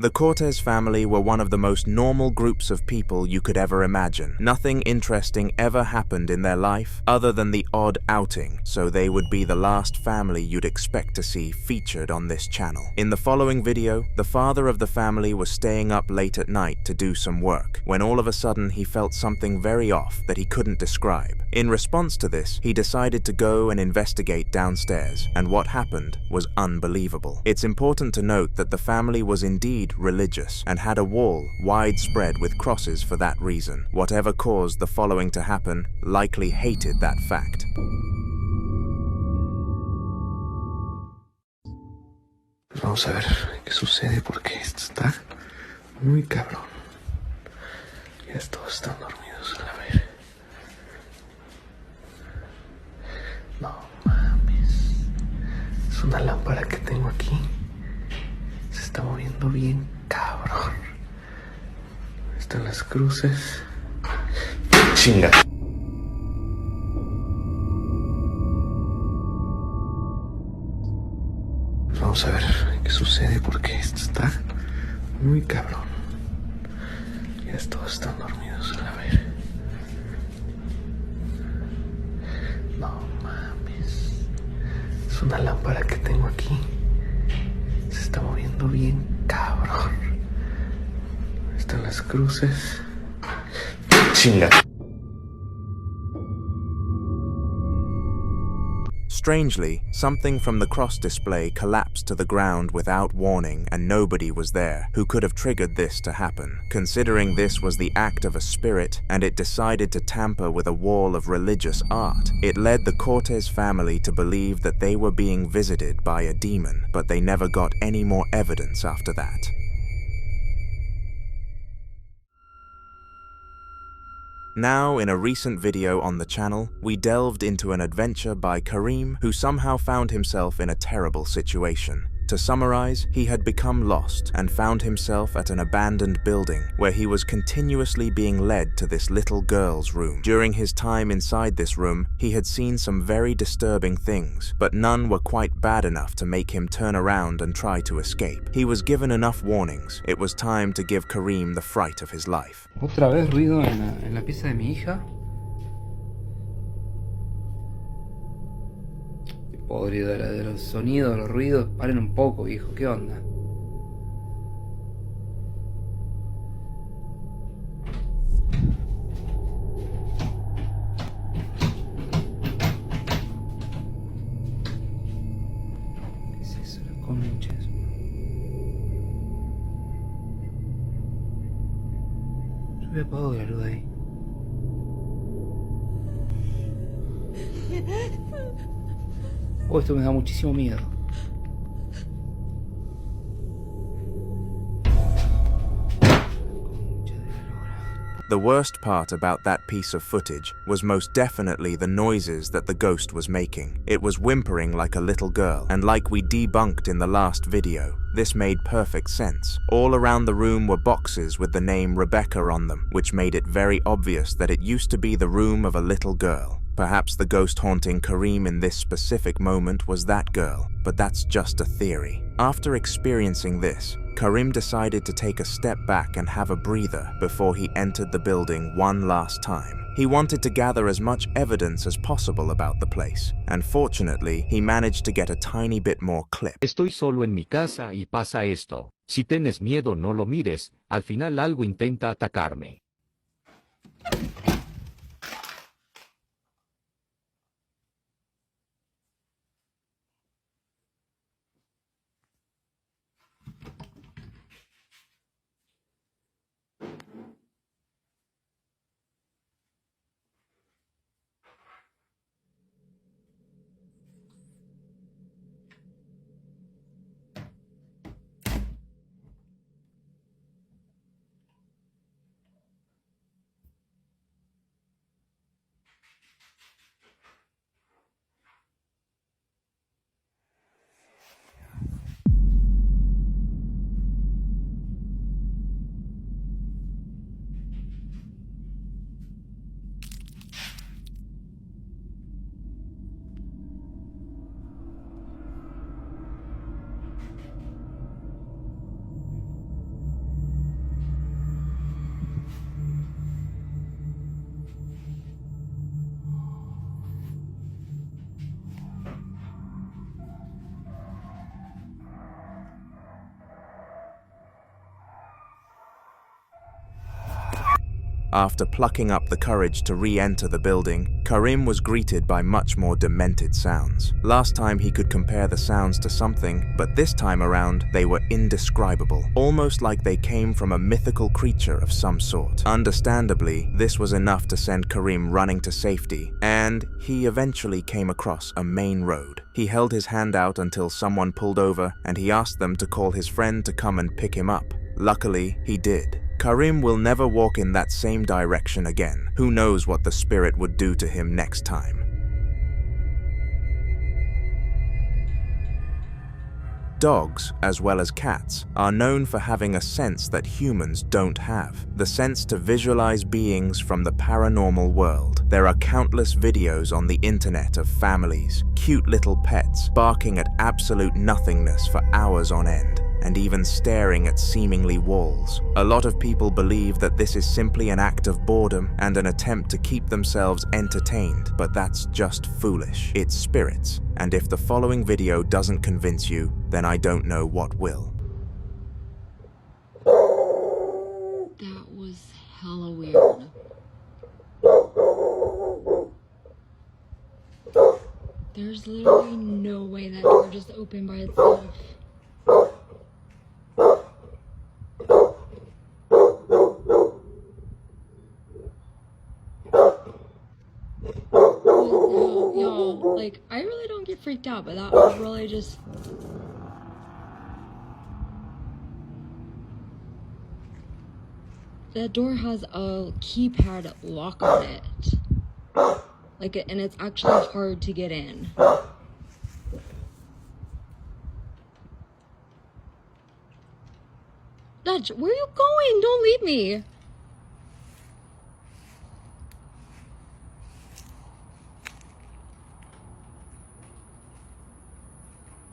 The Cortez family were one of the most normal groups of people you could ever imagine. Nothing interesting ever happened in their life other than the odd outing, so they would be the last family you'd expect to see featured on this channel. In the following video, the father of the family was staying up late at night to do some work, when all of a sudden he felt something very off that he couldn't describe. In response to this, he decided to go and investigate downstairs, and what happened was unbelievable. It's important to note that the family was indeed religious and had a wall widespread with crosses for that reason. Whatever caused the following to happen likely hated that fact. Vamos a ver qué sucede porque esto está muy cabrón. Ya todos están dormidos, a ver. No mames. Es una lámpara que tengo aquí. Se está moviendo bien cabrón. Están las cruces. Chinga. Vamos a ver qué sucede porque esto está muy cabrón. Ya todos están dormidos, a ver. No mames. Es una lámpara que tengo aquí. Se está moviendo bien cabrón. Están las cruces. Chinga. Strangely, something from the cross display collapsed to the ground without warning, and nobody was there who could have triggered this to happen. Considering this was the act of a spirit and it decided to tamper with a wall of religious art, it led the Cortez family to believe that they were being visited by a demon, but they never got any more evidence after that. Now, in a recent video on the channel, we delved into an adventure by Karim, who somehow found himself in a terrible situation. To summarize, he had become lost and found himself at an abandoned building where he was continuously being led to this little girl's room. During his time inside this room, he had seen some very disturbing things, but none were quite bad enough to make him turn around and try to escape. He was given enough warnings. It was time to give Karim the fright of his life. Otra vez ruido en la pieza de mi hija. Podrido de los sonidos, los ruidos. Paren un poco, viejo, ¿qué onda? ¿Qué es eso? La concha de su... Yo voy a apagar la luz de ahí. Oh, esto me da muchísimo miedo. The worst part about that piece of footage was most definitely the noises that the ghost was making. It was whimpering like a little girl, and like we debunked in the last video, this made perfect sense. All around the room were boxes with the name Rebecca on them, which made it very obvious that it used to be the room of a little girl. Perhaps the ghost haunting Karim in this specific moment was that girl, but that's just a theory. After experiencing this, Karim decided to take a step back and have a breather before he entered the building one last time. He wanted to gather as much evidence as possible about the place, and fortunately, he managed to get a tiny bit more clip. Estoy solo en mi casa y pasa esto. Si tienes miedo no lo mires, al final algo intenta atacarme. After plucking up the courage to re-enter the building, Karim was greeted by much more demented sounds. Last time he could compare the sounds to something, but this time around they were indescribable, almost like they came from a mythical creature of some sort. Understandably, this was enough to send Karim running to safety, and he eventually came across a main road. He held his hand out until someone pulled over, and he asked them to call his friend to come and pick him up. Luckily, he did. Karim will never walk in that same direction again. Who knows what the spirit would do to him next time. Dogs, as well as cats, are known for having a sense that humans don't have. The sense to visualize beings from the paranormal world. There are countless videos on the internet of families, cute little pets, barking at absolute nothingness for hours on end, and even staring at seemingly walls. A lot of people believe that this is simply an act of boredom and an attempt to keep themselves entertained, but that's just foolish. It's spirits, and if the following video doesn't convince you, then I don't know what will. That was hella weird. There's literally no way that door just opened by itself. Y'all, like, I really don't get freaked out, but that was really just... That door has a keypad lock on it. Like, and it's actually hard to get in. Dutch, where are you going? Don't leave me.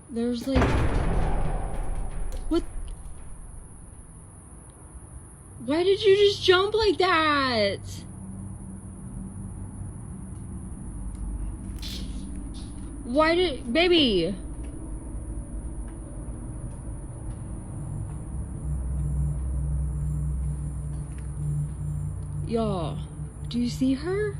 There's like... What? Why did you just jump like that? Why did... Baby! Y'all, do you see her?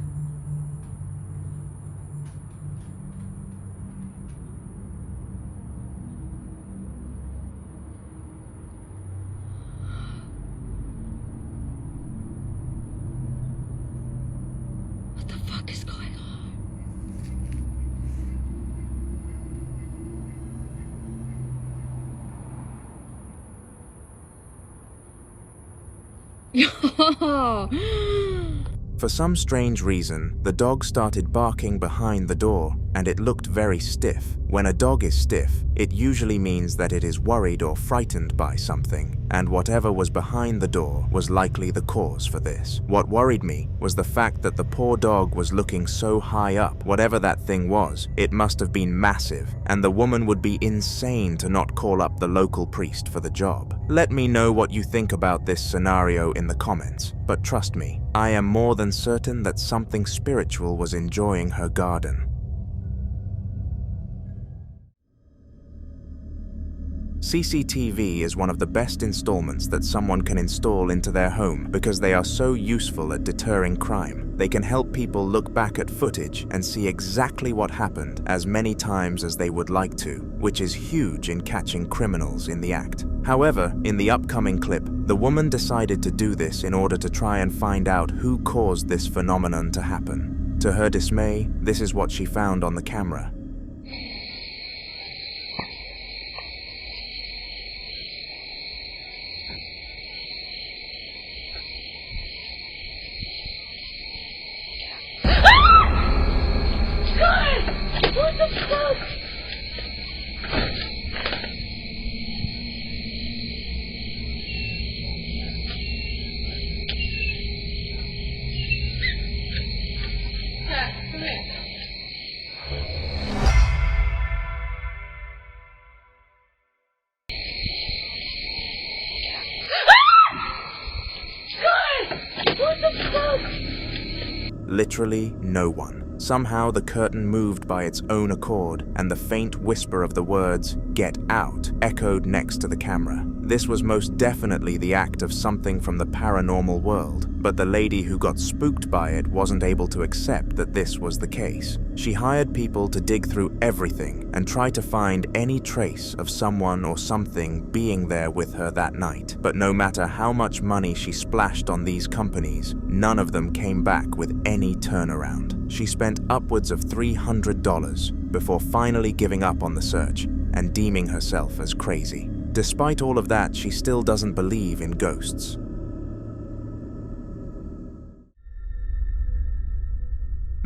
What the fuck is going on? Yo! For some strange reason, the dog started barking behind the door, and it looked very stiff. When a dog is stiff, it usually means that it is worried or frightened by something, and whatever was behind the door was likely the cause for this. What worried me was the fact that the poor dog was looking so high up. Whatever that thing was, it must have been massive, and the woman would be insane to not call up the local priest for the job. Let me know what you think about this scenario in the comments, but trust me, I am more than certain that something spiritual was enjoying her garden. CCTV is one of the best installments that someone can install into their home because they are so useful at deterring crime. They can help people look back at footage and see exactly what happened as many times as they would like to, which is huge in catching criminals in the act. However, in the upcoming clip, the woman decided to do this in order to try and find out who caused this phenomenon to happen. To her dismay, this is what she found on the camera. Literally no one. Somehow the curtain moved by its own accord, and the faint whisper of the words, "Get out," echoed next to the camera. This was most definitely the act of something from the paranormal world, but the lady who got spooked by it wasn't able to accept that this was the case. She hired people to dig through everything and try to find any trace of someone or something being there with her that night. But no matter how much money she splashed on these companies, none of them came back with any turnaround. She spent upwards of $300 before finally giving up on the search and deeming herself as crazy. Despite all of that, she still doesn't believe in ghosts.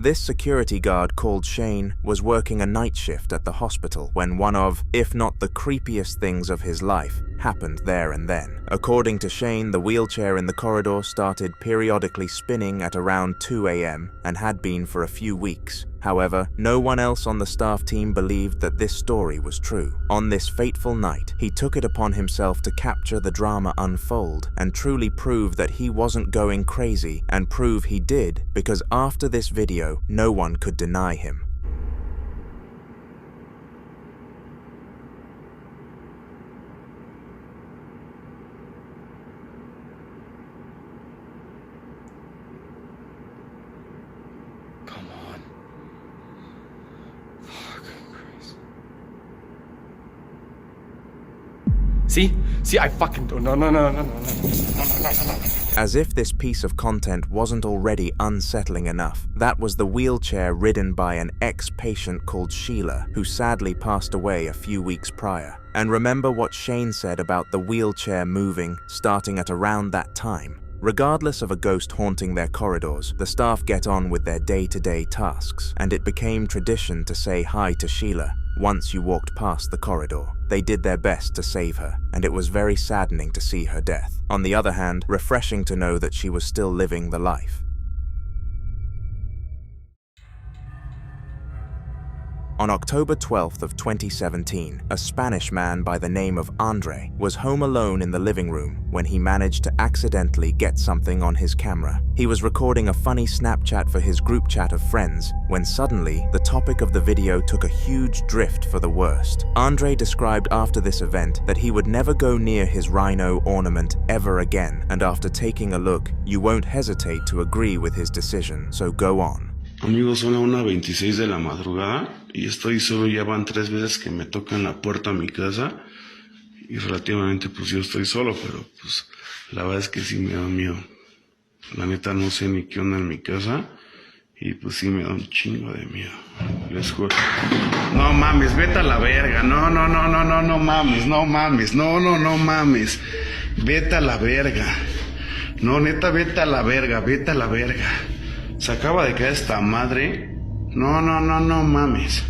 This security guard called Shane was working a night shift at the hospital when one of, if not the creepiest things of his life, happened there and then. According to Shane, the wheelchair in the corridor started periodically spinning at around 2 a.m. and had been for a few weeks. However, no one else on the staff team believed that this story was true. On this fateful night, he took it upon himself to capture the drama unfold and truly prove that he wasn't going crazy, and prove he did, because after this video, no one could deny him. Come on. Fucking Christ. See, I fucking don't. No. As if this piece of content wasn't already unsettling enough, that was the wheelchair ridden by an ex-patient called Sheila, who sadly passed away a few weeks prior. And remember what Shane said about the wheelchair moving, starting at around that time. Regardless of a ghost haunting their corridors, the staff get on with their day-to-day tasks, and it became tradition to say hi to Sheila once you walked past the corridor. They did their best to save her, and it was very saddening to see her death. On the other hand, refreshing to know that she was still living the life. On October 12th of 2017, a Spanish man by the name of Andre was home alone in the living room when he managed to accidentally get something on his camera. He was recording a funny Snapchat for his group chat of friends when suddenly the topic of the video took a huge drift for the worst. Andre described after this event that he would never go near his rhino ornament ever again, and after taking a look, you won't hesitate to agree with his decision, so go on. Amigos, son las 1:26 de la madrugada y estoy solo, ya van 3 veces que me tocan la puerta a mi casa y relativamente pues yo estoy solo, pero pues la verdad es que sí me da miedo. La neta no sé ni qué onda en mi casa y pues sí me da un chingo de miedo. Les juro. No mames, vete a la verga. No mames, no mames. Vete a la verga. No, neta, vete a la verga. Se acaba de caer esta madre. No mames.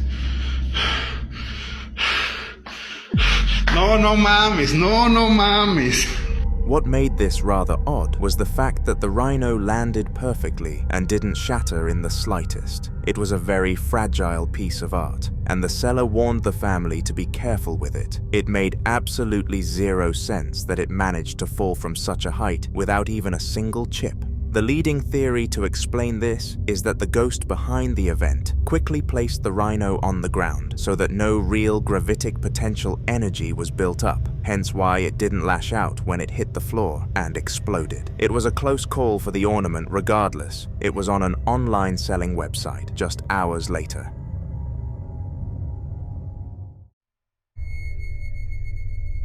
No mames. What made this rather odd was the fact that the rhino landed perfectly and didn't shatter in the slightest. It was a very fragile piece of art, and the seller warned the family to be careful with it. It made absolutely zero sense that it managed to fall from such a height without even a single chip. The leading theory to explain this is that the ghost behind the event quickly placed the rhino on the ground so that no real gravitic potential energy was built up, hence why it didn't lash out when it hit the floor and exploded. It was a close call for the ornament regardless. It was on an online selling website just hours later.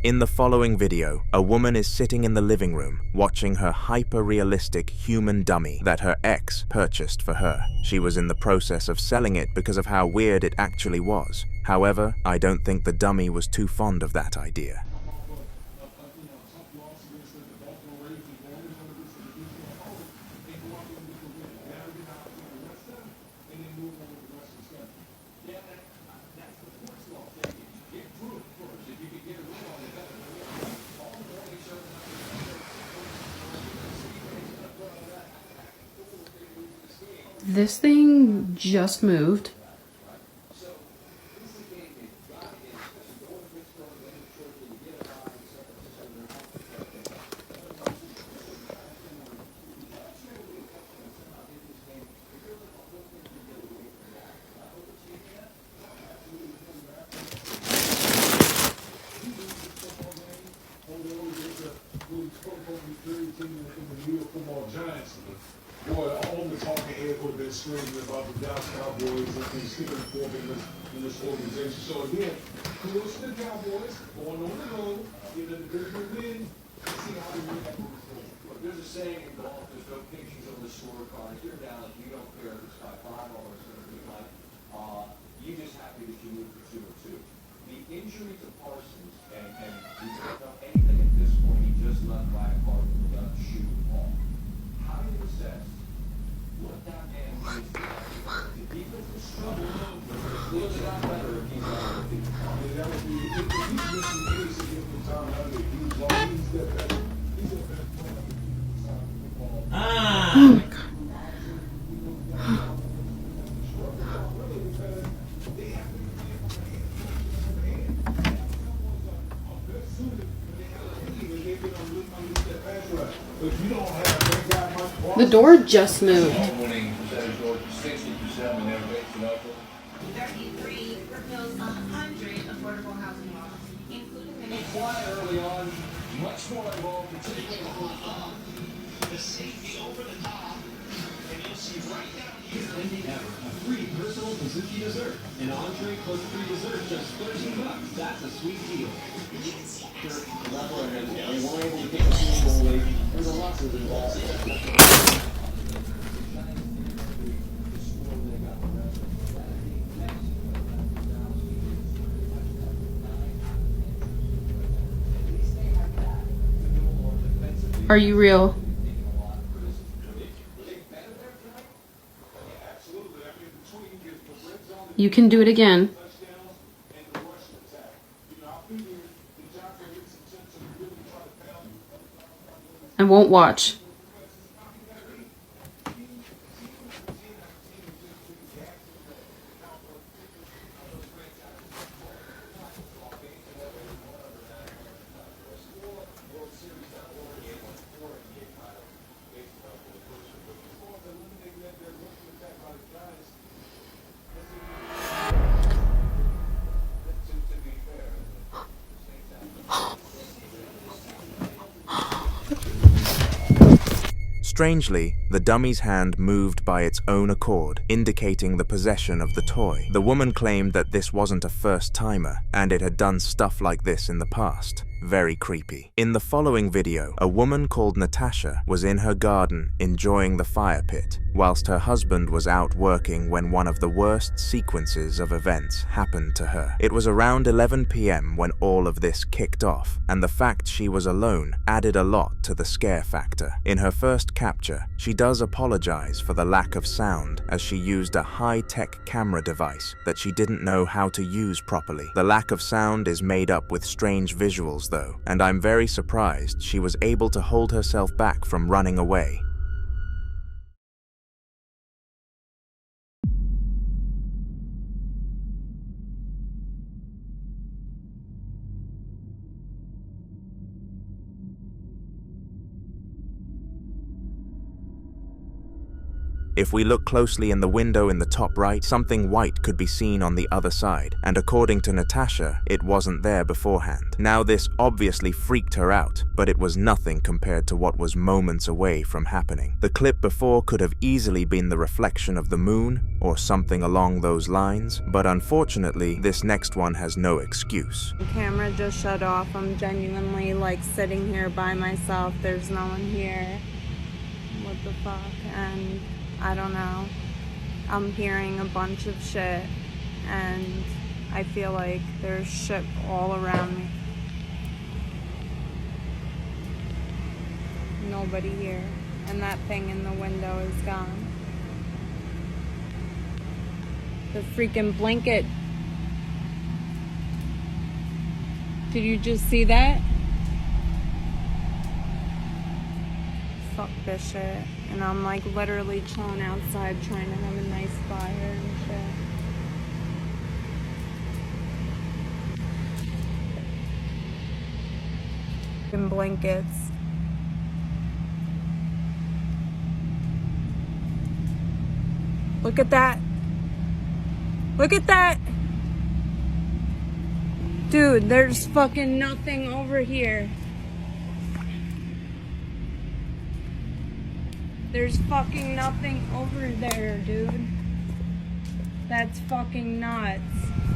In the following video, a woman is sitting in the living room watching her hyper-realistic human dummy that her ex purchased for her. She was in the process of selling it because of how weird it actually was. However, I don't think the dummy was too fond of that idea. This thing just moved. UFO giants. people have been screaming about the Dallas Cowboys and sticking forth in this organization. So again, kudos to the Cowboys going on the road, get a divisional win, and see how they react. Look, there's a saying in golf, there's no pictures on the scorecard. If you're down, you don't care if it's by 5 or it's going to be like, you're just happy that you moved to 2-2. The injury to Parsons, and we don't know anything at this point, he just left by a car without a shoe off. How do you assess what that man needs to do? The defense is struggling, but it feels a lot better if he's on the field. That would be, if he's missing any significant time out of it, he's that better. He's a better player. Oh my god. The door just moved. 33 proposed 100 affordable housing laws, including the Quiet early on, much more involved, particularly the safety over the top, and you'll see right down here. Ever a free personal Suzuki dessert, an entree plus free dessert, just $13. That's a sweet deal. they weren't able to get the field goal late. There's a lot of involved. Are you real? You can do it again. I won't watch. Strangely, the dummy's hand moved by its own accord, indicating the possession of the toy. The woman claimed that this wasn't a first-timer, and it had done stuff like this in the past. Very creepy. In the following video, a woman called Natasha was in her garden enjoying the fire pit, whilst her husband was out working when one of the worst sequences of events happened to her. It was around 11 p.m. when all of this kicked off, and the fact she was alone added a lot to the scare factor. In her first capture, she does apologize for the lack of sound, as she used a high-tech camera device that she didn't know how to use properly. The lack of sound is made up with strange visuals though, and I'm very surprised she was able to hold herself back from running away. If we look closely in the window in the top right, something white could be seen on the other side, and according to Natasha, it wasn't there beforehand. Now this obviously freaked her out, but it was nothing compared to what was moments away from happening. The clip before could have easily been the reflection of the moon, or something along those lines, but unfortunately, this next one has no excuse. The camera just shut off. I'm genuinely like sitting here by myself. There's no one here. What the fuck? And I don't know. I'm hearing a bunch of shit and I feel like there's shit all around me. Nobody here. And that thing in the window is gone. The freaking blanket. Did you just see that? Fuck this shit. And I'm like literally chilling outside trying to have a nice fire and shit. And blankets. Look at that. Look at that. Dude, there's fucking nothing over here. There's fucking nothing over there, dude. That's fucking nuts.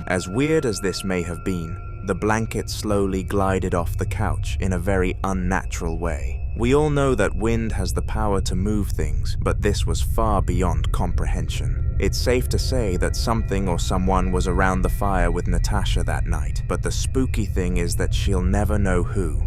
As weird as this may have been, the blanket slowly glided off the couch in a very unnatural way. We all know that wind has the power to move things, but this was far beyond comprehension. It's safe to say that something or someone was around the fire with Natasha that night, but the spooky thing is that she'll never know who.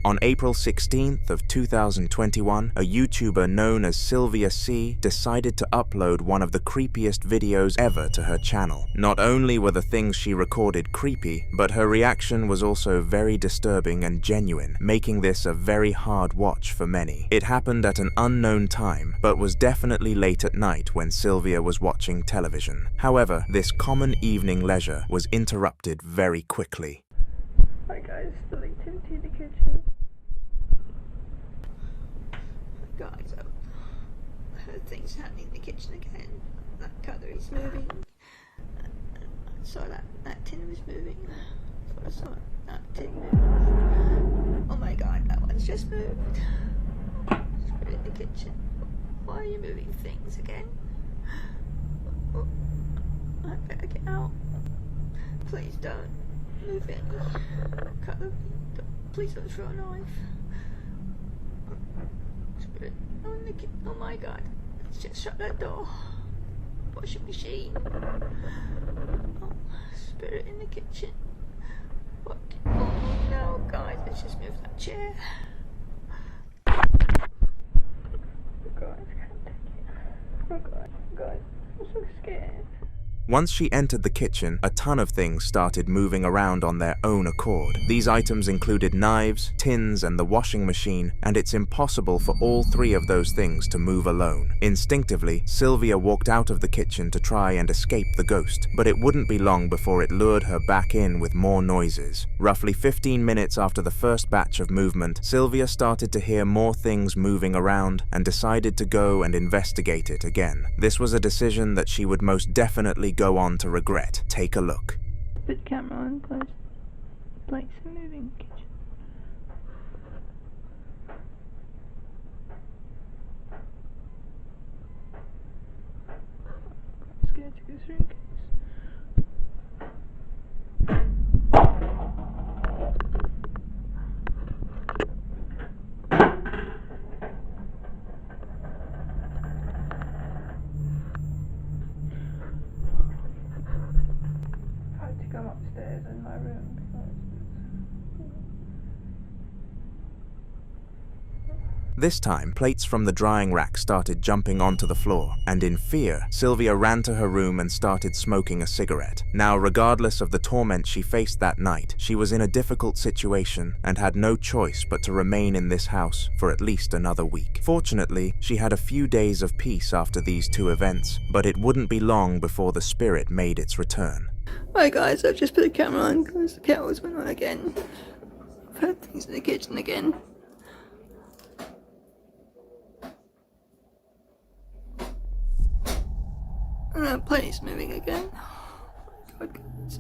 On April 16th of 2021, a YouTuber known as Sylvia C decided to upload one of the creepiest videos ever to her channel. Not only were the things she recorded creepy, but her reaction was also very disturbing and genuine, making this a very hard watch for many. It happened at an unknown time, but was definitely late at night when Sylvia was watching television. However, this common evening leisure was interrupted very quickly. Hi guys, still activity in the kitchen. Guys, I heard things happening in the kitchen again. That cutlery's moving. I saw that tin was moving. I saw that tin move. Oh my god, that one's just moved. Put it in the kitchen. Why are you moving things again? Oh, I better get out. Please don't move any cutlery. Please don't throw a knife. Oh my god, let's just shut that door. Washing machine. Oh, spirit in the kitchen. What? Oh no, guys, let's just move that chair. Oh god, I can't take it. Oh god, guys, I'm so scared. Once she entered the kitchen, a ton of things started moving around on their own accord. These items included knives, tins, and the washing machine, and it's impossible for all three of those things to move alone. Instinctively, Sylvia walked out of the kitchen to try and escape the ghost, but it wouldn't be long before it lured her back in with more noises. Roughly 15 minutes after the first batch of movement, Sylvia started to hear more things moving around and decided to go and investigate it again. This was a decision that she would most definitely go on to regret. Take a look. Put the camera on, close. Lights are moving in the kitchen. I'm scared to go through in case. Come upstairs in my room This time, plates from the drying rack started jumping onto the floor, and in fear, Sylvia ran to her room and started smoking a cigarette. Now, regardless of the torment she faced that night, she was in a difficult situation and had no choice but to remain in this house for at least another week. Fortunately, she had a few days of peace after these two events, but it wouldn't be long before the spirit made its return. Hi guys, I've just put the camera on because the kettle's went on again. I've heard things in the kitchen again. And that plate's moving again. Oh my god, guys.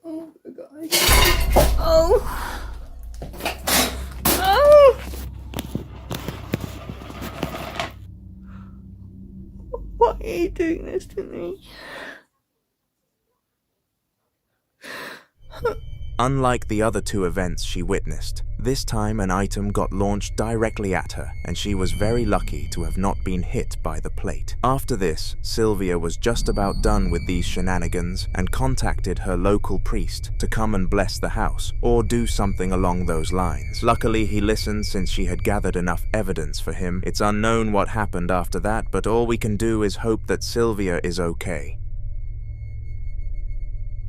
Oh my god. Oh! Oh! Why are you doing this to me? Unlike the other two events she witnessed, this time an item got launched directly at her, and she was very lucky to have not been hit by the plate. After this, Sylvia was just about done with these shenanigans and contacted her local priest to come and bless the house, or do something along those lines. Luckily, he listened since she had gathered enough evidence for him. It's unknown what happened after that, but all we can do is hope that Sylvia is okay.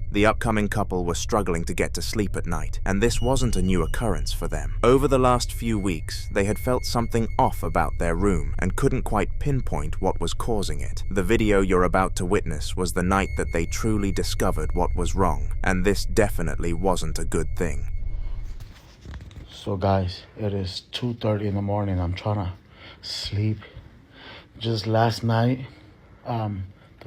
The upcoming couple were struggling to get to sleep at night, and this wasn't a new occurrence for them. Over the last few weeks, they had felt something off about their room and couldn't quite pinpoint what was causing it. The video you're about to witness was the night that they truly discovered what was wrong, and this definitely wasn't a good thing. So guys, it is 2:30 in the morning. I'm trying to sleep. Just last night, the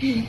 Open.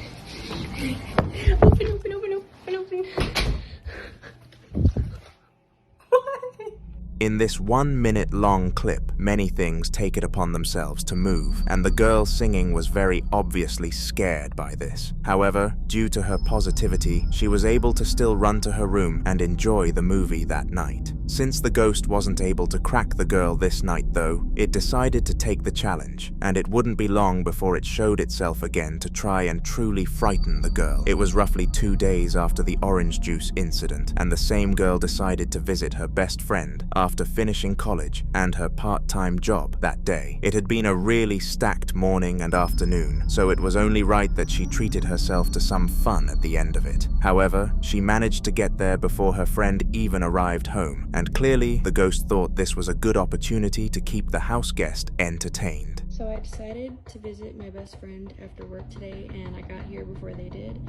In this 1 minute long clip, many things take it upon themselves to move, and the girl singing was very obviously scared by this. However, due to her positivity, she was able to still run to her room and enjoy the movie that night. Since the ghost wasn't able to crack the girl this night though, it decided to take the challenge, and it wouldn't be long before it showed itself again to try and truly frighten the girl. It was roughly 2 days after the orange juice incident, and the same girl decided to visit her best friend after finishing college and her part-time job that day. It had been a really stacked morning and afternoon, so it was only right that she treated herself to some fun at the end of it. However, she managed to get there before her friend even arrived home, and clearly the ghost thought this was a good opportunity to keep the house guest entertained. So I decided to visit my best friend after work today, and I got here before they did.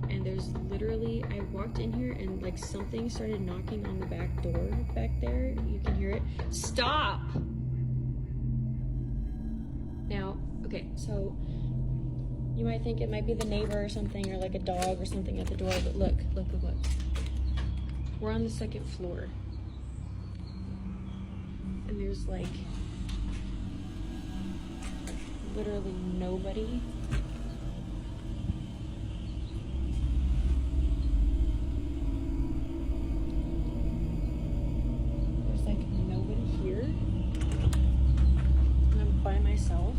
And there's literally, I walked in here and like something started knocking on the back door back there. You can hear it. Stop! Now, okay, so you might think it might be the neighbor or something, or like a dog or something at the door, but look. We're on the 2nd floor. And there's like literally nobody. There's like nobody here. And I'm by myself.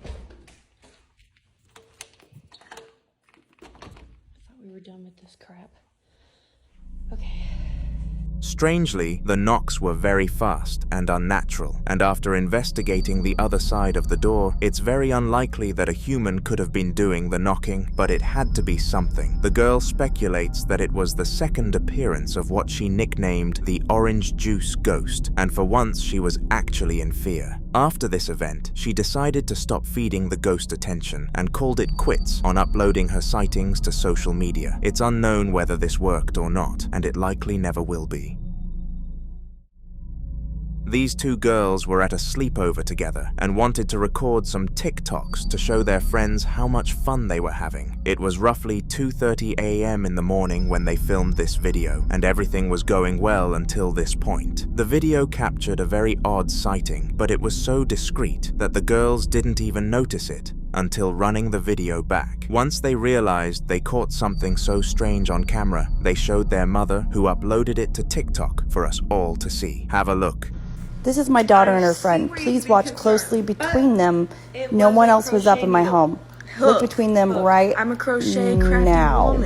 I thought we were done with this crap. Okay. Strangely, the knocks were very fast and unnatural, and after investigating the other side of the door, it's very unlikely that a human could have been doing the knocking, but it had to be something. The girl speculates that it was the second appearance of what she nicknamed the orange juice ghost, and for once she was actually in fear. After this event, she decided to stop feeding the ghost attention and called it quits on uploading her sightings to social media. It's unknown whether this worked or not, and it likely never will be. These two girls were at a sleepover together and wanted to record some TikToks to show their friends how much fun they were having. It was roughly 2:30 a.m. in the morning when they filmed this video, and everything was going well until this point. The video captured a very odd sighting, but it was so discreet that the girls didn't even notice it until running the video back. Once they realized they caught something so strange on camera, they showed their mother, who uploaded it to TikTok for us all to see. Have a look. This is my daughter and her friend. Please watch closely between them. No one else was up in my home. Look between them right now.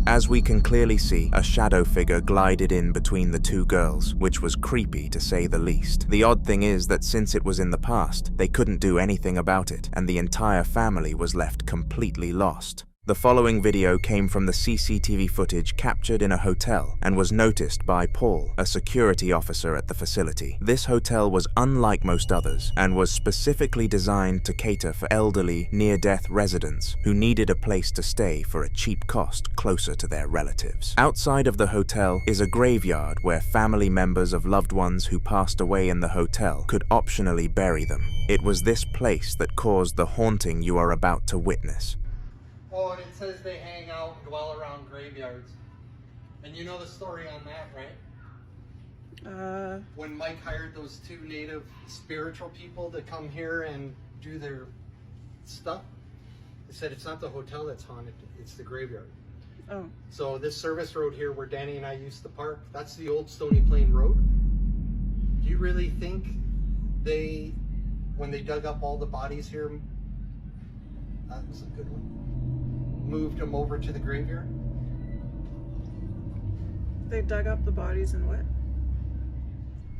As we can clearly see, a shadow figure glided in between the two girls, which was creepy to say the least. The odd thing is that since it was in the past, they couldn't do anything about it, and the entire family was left completely lost. The following video came from the CCTV footage captured in a hotel and was noticed by Paul, a security officer at the facility. This hotel was unlike most others and was specifically designed to cater for elderly, near-death residents who needed a place to stay for a cheap cost closer to their relatives. Outside of the hotel is a graveyard where family members of loved ones who passed away in the hotel could optionally bury them. It was this place that caused the haunting you are about to witness. Oh, and it says they hang out and dwell around graveyards. And you know the story on that, right? When Mike hired those two native spiritual people to come here and do their stuff, they said it's not the hotel that's haunted, it's the graveyard. Oh. So this service road here where Danny and I used to park, that's the old Stony Plain Road. Do you really think they, when they dug up all the bodies here, that was a good one, moved them over to the graveyard? They dug up the bodies and what?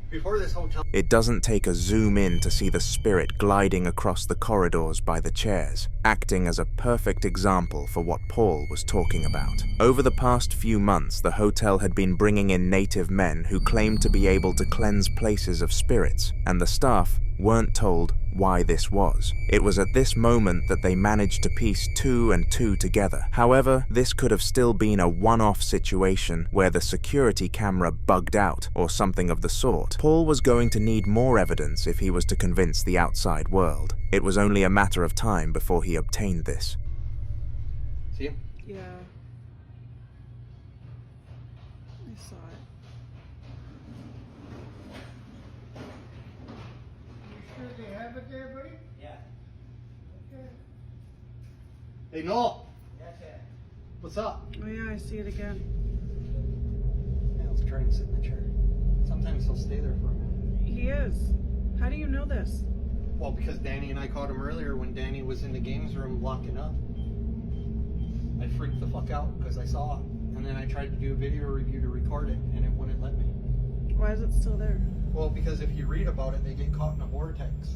Before this hotel. It doesn't take a zoom in to see the spirit gliding across the corridors by the chairs, acting as a perfect example for what Paul was talking about. Over the past few months, the hotel had been bringing in native men who claimed to be able to cleanse places of spirits, and the staff weren't told why this was. It was at this moment that they managed to piece 2 and 2 together. However, this could have still been a one-off situation where the security camera bugged out or something of the sort. Paul was going to need more evidence if he was to convince the outside world. It was only a matter of time before he obtained this. See him? Yeah. I saw it. You sure they have it there, buddy? Yeah. Okay. Hey, Noel. Yes, sir. What's up? Oh yeah, I see it again. Yeah, let's try and sit in the chair. Sometimes he'll stay there for a minute. He is. How do you know this? Well, because Danny and I caught him earlier when Danny was in the games room locking up. I freaked the fuck out because I saw it. And then I tried to do a video review to record it, and it wouldn't let me. Why is it still there? Well, because if you read about it, they get caught in a vortex.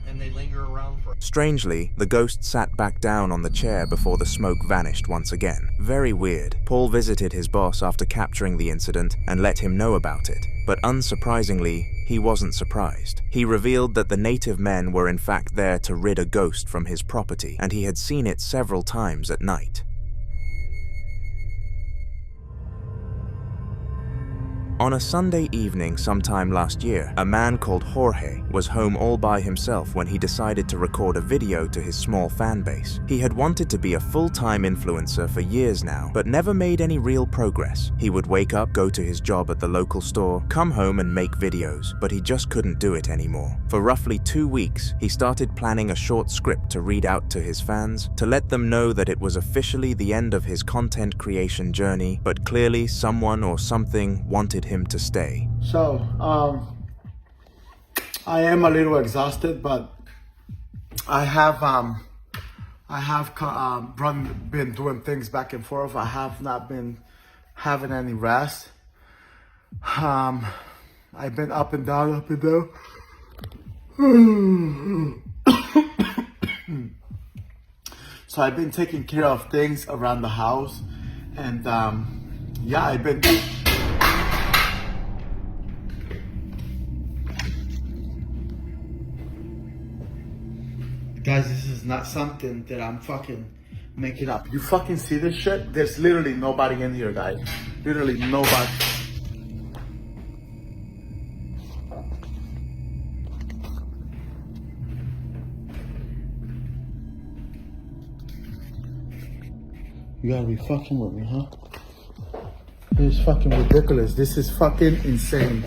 And they linger around for... Strangely, the ghost sat back down on the chair before the smoke vanished once again. Very weird. Paul visited his boss after capturing the incident and let him know about it. But unsurprisingly, he wasn't surprised. He revealed that the native men were in fact there to rid a ghost from his property, and he had seen it several times at night. On a Sunday evening sometime last year, a man called Jorge was home all by himself when he decided to record a video to his small fan base. He had wanted to be a full-time influencer for years now, but never made any real progress. He would wake up, go to his job at the local store, come home and make videos, but he just couldn't do it anymore. For roughly 2 weeks, he started planning a short script to read out to his fans, to let them know that it was officially the end of his content creation journey, but clearly someone or something wanted him to stay. So, I am a little exhausted, but I have been doing things back and forth. I have not been having any rest. I've been up and down. So I've been taking care of things around the house, and yeah, I've been. Guys, this is not something that I'm fucking making up. You fucking see this shit? There's literally nobody in here, guys. Literally nobody. You gotta be fucking with me, huh? This is fucking ridiculous. This is fucking insane.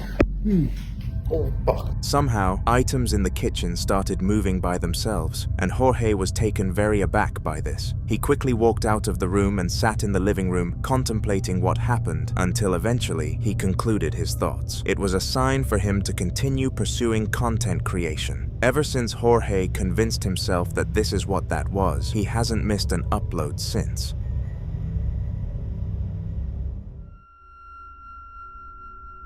Oh, fuck. Somehow, items in the kitchen started moving by themselves, and Jorge was taken very aback by this. He quickly walked out of the room and sat in the living room, contemplating what happened, until eventually he concluded his thoughts. It was a sign for him to continue pursuing content creation. Ever since Jorge convinced himself that this is what that was, he hasn't missed an upload since.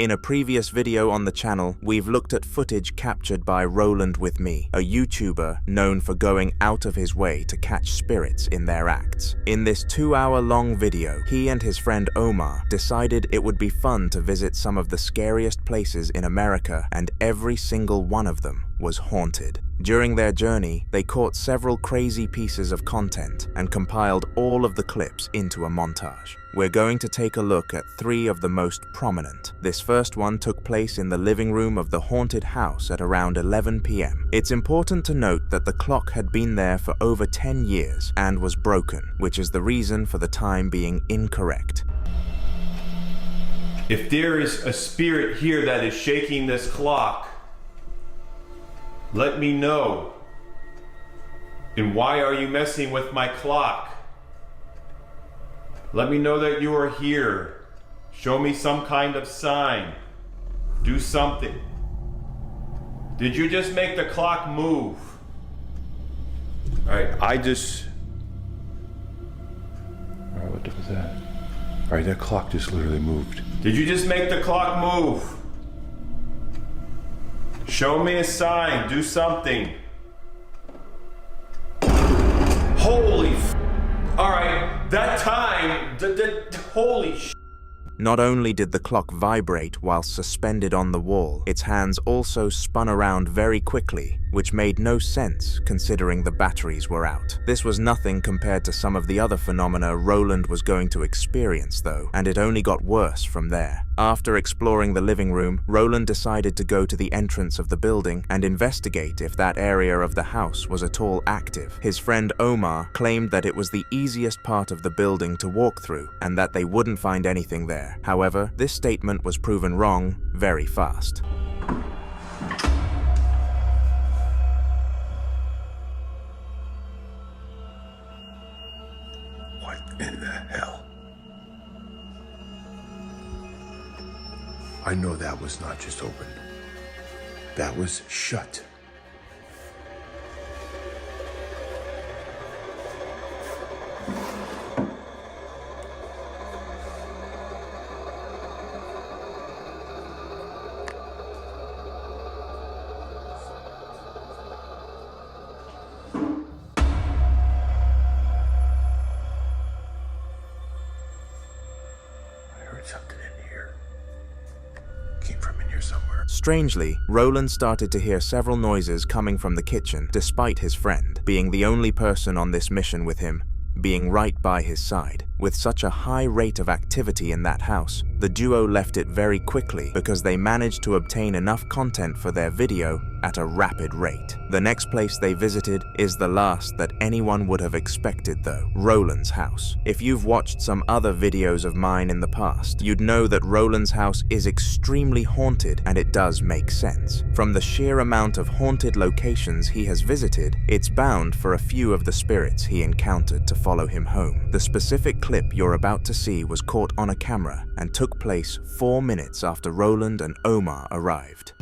In a previous video on the channel, we've looked at footage captured by Roland With Me, a YouTuber known for going out of his way to catch spirits in their acts. In this 2-hour-long video, he and his friend Omar decided it would be fun to visit some of the scariest places in America, and every single one of them was haunted. During their journey, they caught several crazy pieces of content and compiled all of the clips into a montage. We're going to take a look at 3 of the most prominent. This first one took place in the living room of the haunted house at around 11 p.m. It's important to note that the clock had been there for over 10 years and was broken, which is the reason for the time being incorrect. If there is a spirit here that is shaking this clock, let me know. And why are you messing with my clock? Let me know that you are here. Show me some kind of sign. Do something. Did you just make the clock move? Alright, Alright, what was that? Alright, that clock just literally moved. Did you just make the clock move? Show me a sign. Do something. Holy f***. Alright, that time, holy sh**. Not only did the clock vibrate while suspended on the wall, its hands also spun around very quickly, which made no sense considering the batteries were out. This was nothing compared to some of the other phenomena Roland was going to experience though, and it only got worse from there. After exploring the living room, Roland decided to go to the entrance of the building and investigate if that area of the house was at all active. His friend Omar claimed that it was the easiest part of the building to walk through and that they wouldn't find anything there. However, this statement was proven wrong very fast. What in the hell? I know that was not just open. That was shut. Something in here. Came from in here somewhere. Strangely, Roland started to hear several noises coming from the kitchen, despite his friend being the only person on this mission with him, being right by his side. With such a high rate of activity in that house, the duo left it very quickly because they managed to obtain enough content for their video at a rapid rate. The next place they visited is the last that anyone would have expected though, Roland's house. If you've watched some other videos of mine in the past, you'd know that Roland's house is extremely haunted, and it does make sense. From the sheer amount of haunted locations he has visited, it's bound for a few of the spirits he encountered to follow him home. The specific clip you're about to see was caught on a camera and took place 4 minutes after Roland and Omar arrived.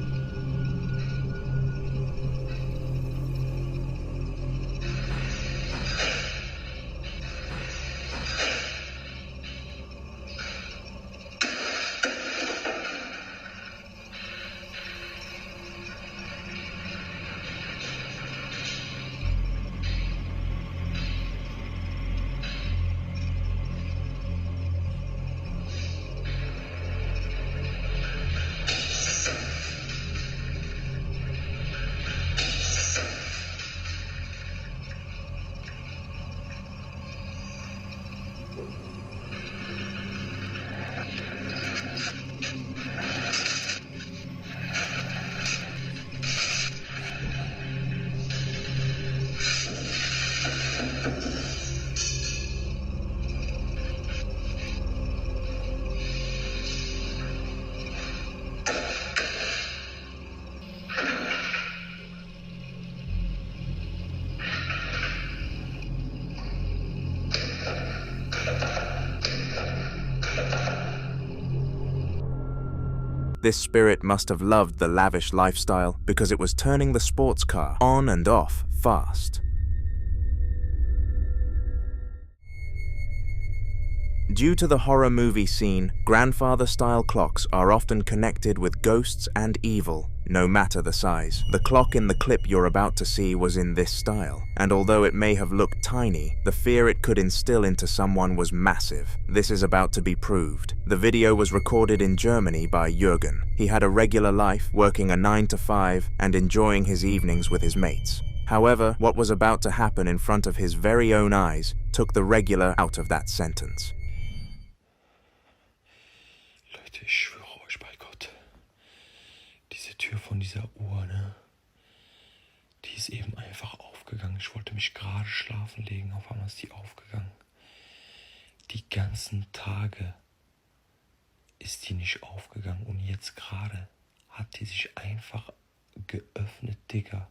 This spirit must have loved the lavish lifestyle because it was turning the sports car on and off fast. Due to the horror movie scene, grandfather-style clocks are often connected with ghosts and evil, no matter the size. The clock in the clip you're about to see was in this style, and although it may have looked tiny, the fear it could instill into someone was massive. This is about to be proved. The video was recorded in Germany by Jürgen. He had a regular life, working a 9 to 5 and enjoying his evenings with his mates. However, what was about to happen in front of his very own eyes took the regular out of that sentence. Leute, ich schwöre euch bei Gott, diese Tür von dieser Uhr, ne? Die ist eben einfach aufgegangen. Ich wollte mich gerade schlafen legen, auf einmal ist die aufgegangen. Die ganzen Tage ist die nicht aufgegangen und jetzt gerade hat die sich einfach geöffnet, Digga.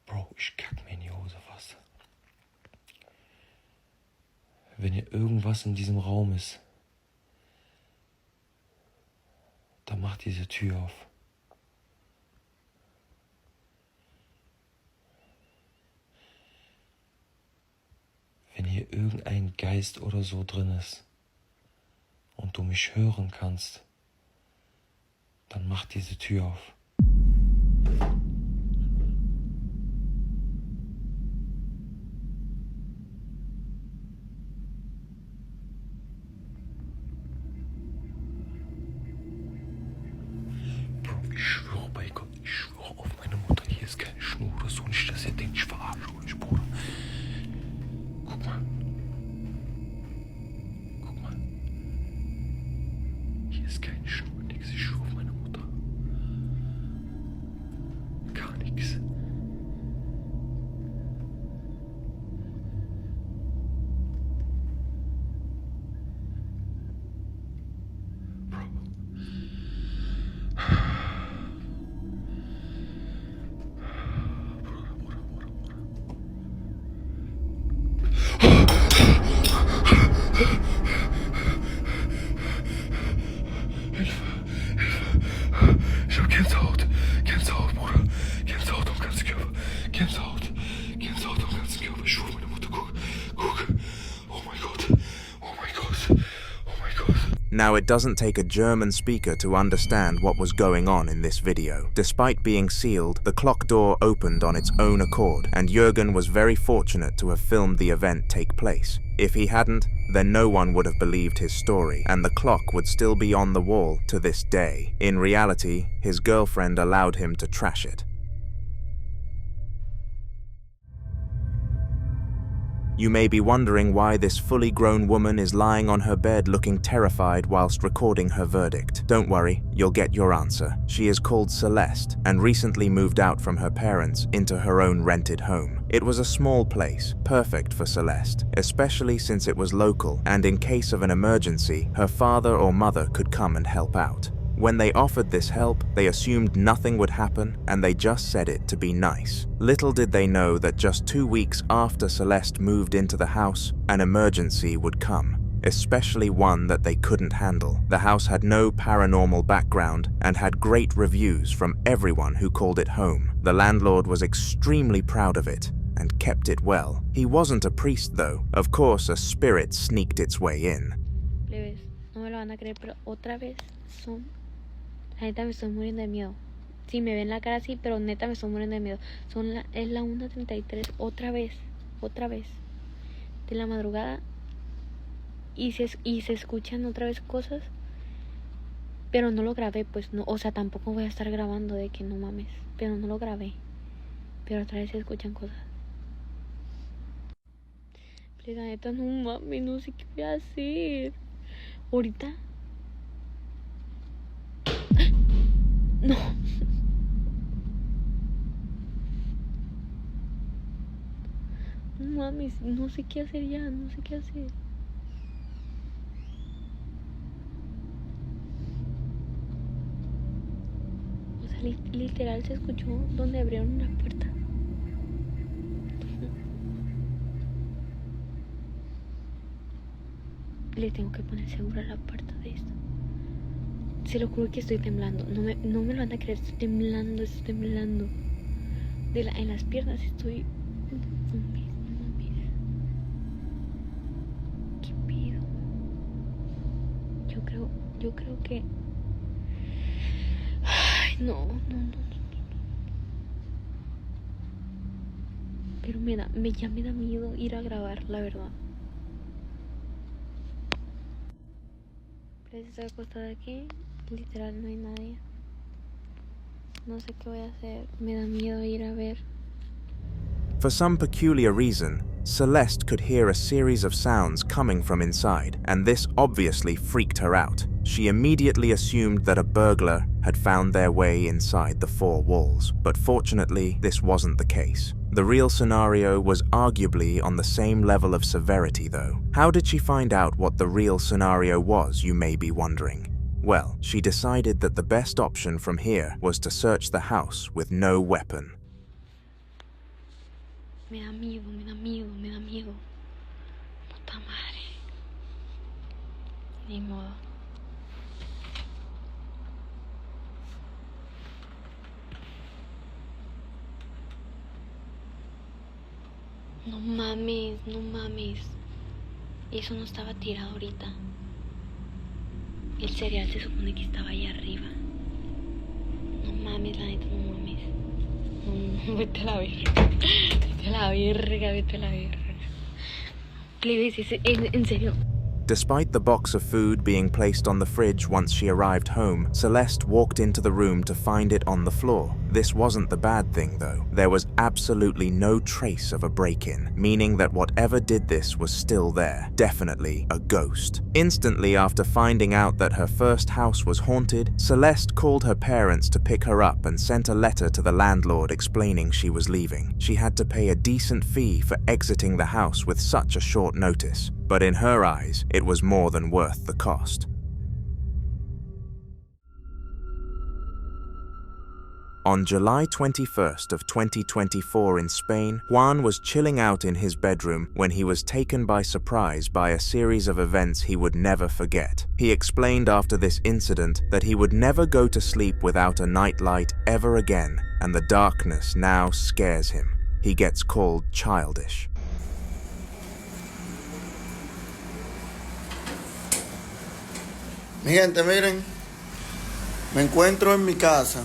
Bro, ich kack mir in die Hose fast. Wenn hier irgendwas in diesem Raum ist, dann macht diese Tür auf. Wenn hier irgendein Geist oder so drin ist und du mich hören kannst, dann mach diese Tür auf. nix. Ich hab Gänsehaut, Gänsehaut, Bruder, Gänsehaut am ganzen Körper, Gänsehaut, Gänsehaut am ganzen Körper. Ich schwöre, meine Mutter, guck, oh mein Gott, oh mein Gott, oh mein Gott. Now, it doesn't take a German speaker to understand what was going on in this video. Despite being sealed, the clock door opened on its own accord, and Jürgen was very fortunate to have filmed the event take place. If he hadn't, then no one would have believed his story, and the clock would still be on the wall to this day. In reality, his girlfriend allowed him to trash it. You may be wondering why this fully grown woman is lying on her bed looking terrified whilst recording her verdict. Don't worry, you'll get your answer. She is called Celeste and recently moved out from her parents into her own rented home. It was a small place, perfect for Celeste, especially since it was local and in case of an emergency, her father or mother could come and help out. When they offered this help, they assumed nothing would happen and they just said it to be nice. Little did they know that just 2 weeks after Celeste moved into the house, an emergency would come, especially one that they couldn't handle. The house had no paranormal background and had great reviews from everyone who called it home. The landlord was extremely proud of it and kept it well. He wasn't a priest though. Of course, a spirit sneaked its way in. Plebes, no me lo van a creer, pero otra vez son... La neta me estoy muriendo de miedo. Sí, me ven la cara así, pero neta me estoy muriendo de miedo. Es la 1:33, otra vez, de la madrugada. Y se escuchan otra vez cosas. Pero no lo grabé, pues no, o sea, tampoco voy a estar grabando de que no mames. Pero no lo grabé. Pero otra vez se escuchan cosas. Pero la neta, no mames, no sé qué voy a hacer. Ahorita. No. No mames, no sé qué hacer ya, no sé qué hacer. O sea, literal se escuchó donde abrieron una puerta. Le tengo que poner seguro a la puerta de esto. Se lo juro que estoy temblando. No me lo van a creer. Estoy temblando. En las piernas estoy... No mames. ¿Qué pido? Yo creo que... Ay, no. Pero ya me da miedo ir a grabar, la verdad. Pero estoy acostada aquí. Literal no hay nadie. No sé qué voy a hacer. Me da miedo ir a ver. For some peculiar reason, Celeste could hear a series of sounds coming from inside, and this obviously freaked her out. She immediately assumed that a burglar had found their way inside the 4 walls, but fortunately, this wasn't the case. The real scenario was arguably on the same level of severity though. How did she find out what the real scenario was, you may be wondering? Well, she decided that the best option from here was to search the house with no weapon. Me da miedo. Puta madre. Ni modo. No mames. Eso no estaba tirado ahorita. El cereal se supone que estaba ahí arriba. No mames, la neta, no mames. No, vete a la verga. Plebes, en serio. Despite the box of food being placed on the fridge once she arrived home, Celeste walked into the room to find it on the floor. This wasn't the bad thing, though. There was absolutely no trace of a break-in, meaning that whatever did this was still there. Definitely a ghost. Instantly after finding out that her first house was haunted, Celeste called her parents to pick her up and sent a letter to the landlord explaining she was leaving. She had to pay a decent fee for exiting the house with such a short notice, but in her eyes, it was more than worth the cost. On July 21st of 2024 in Spain, Juan was chilling out in his bedroom when he was taken by surprise by a series of events he would never forget. He explained after this incident that he would never go to sleep without a nightlight ever again, and the darkness now scares him. He gets called childish. Mi gente, miren, me encuentro en mi casa.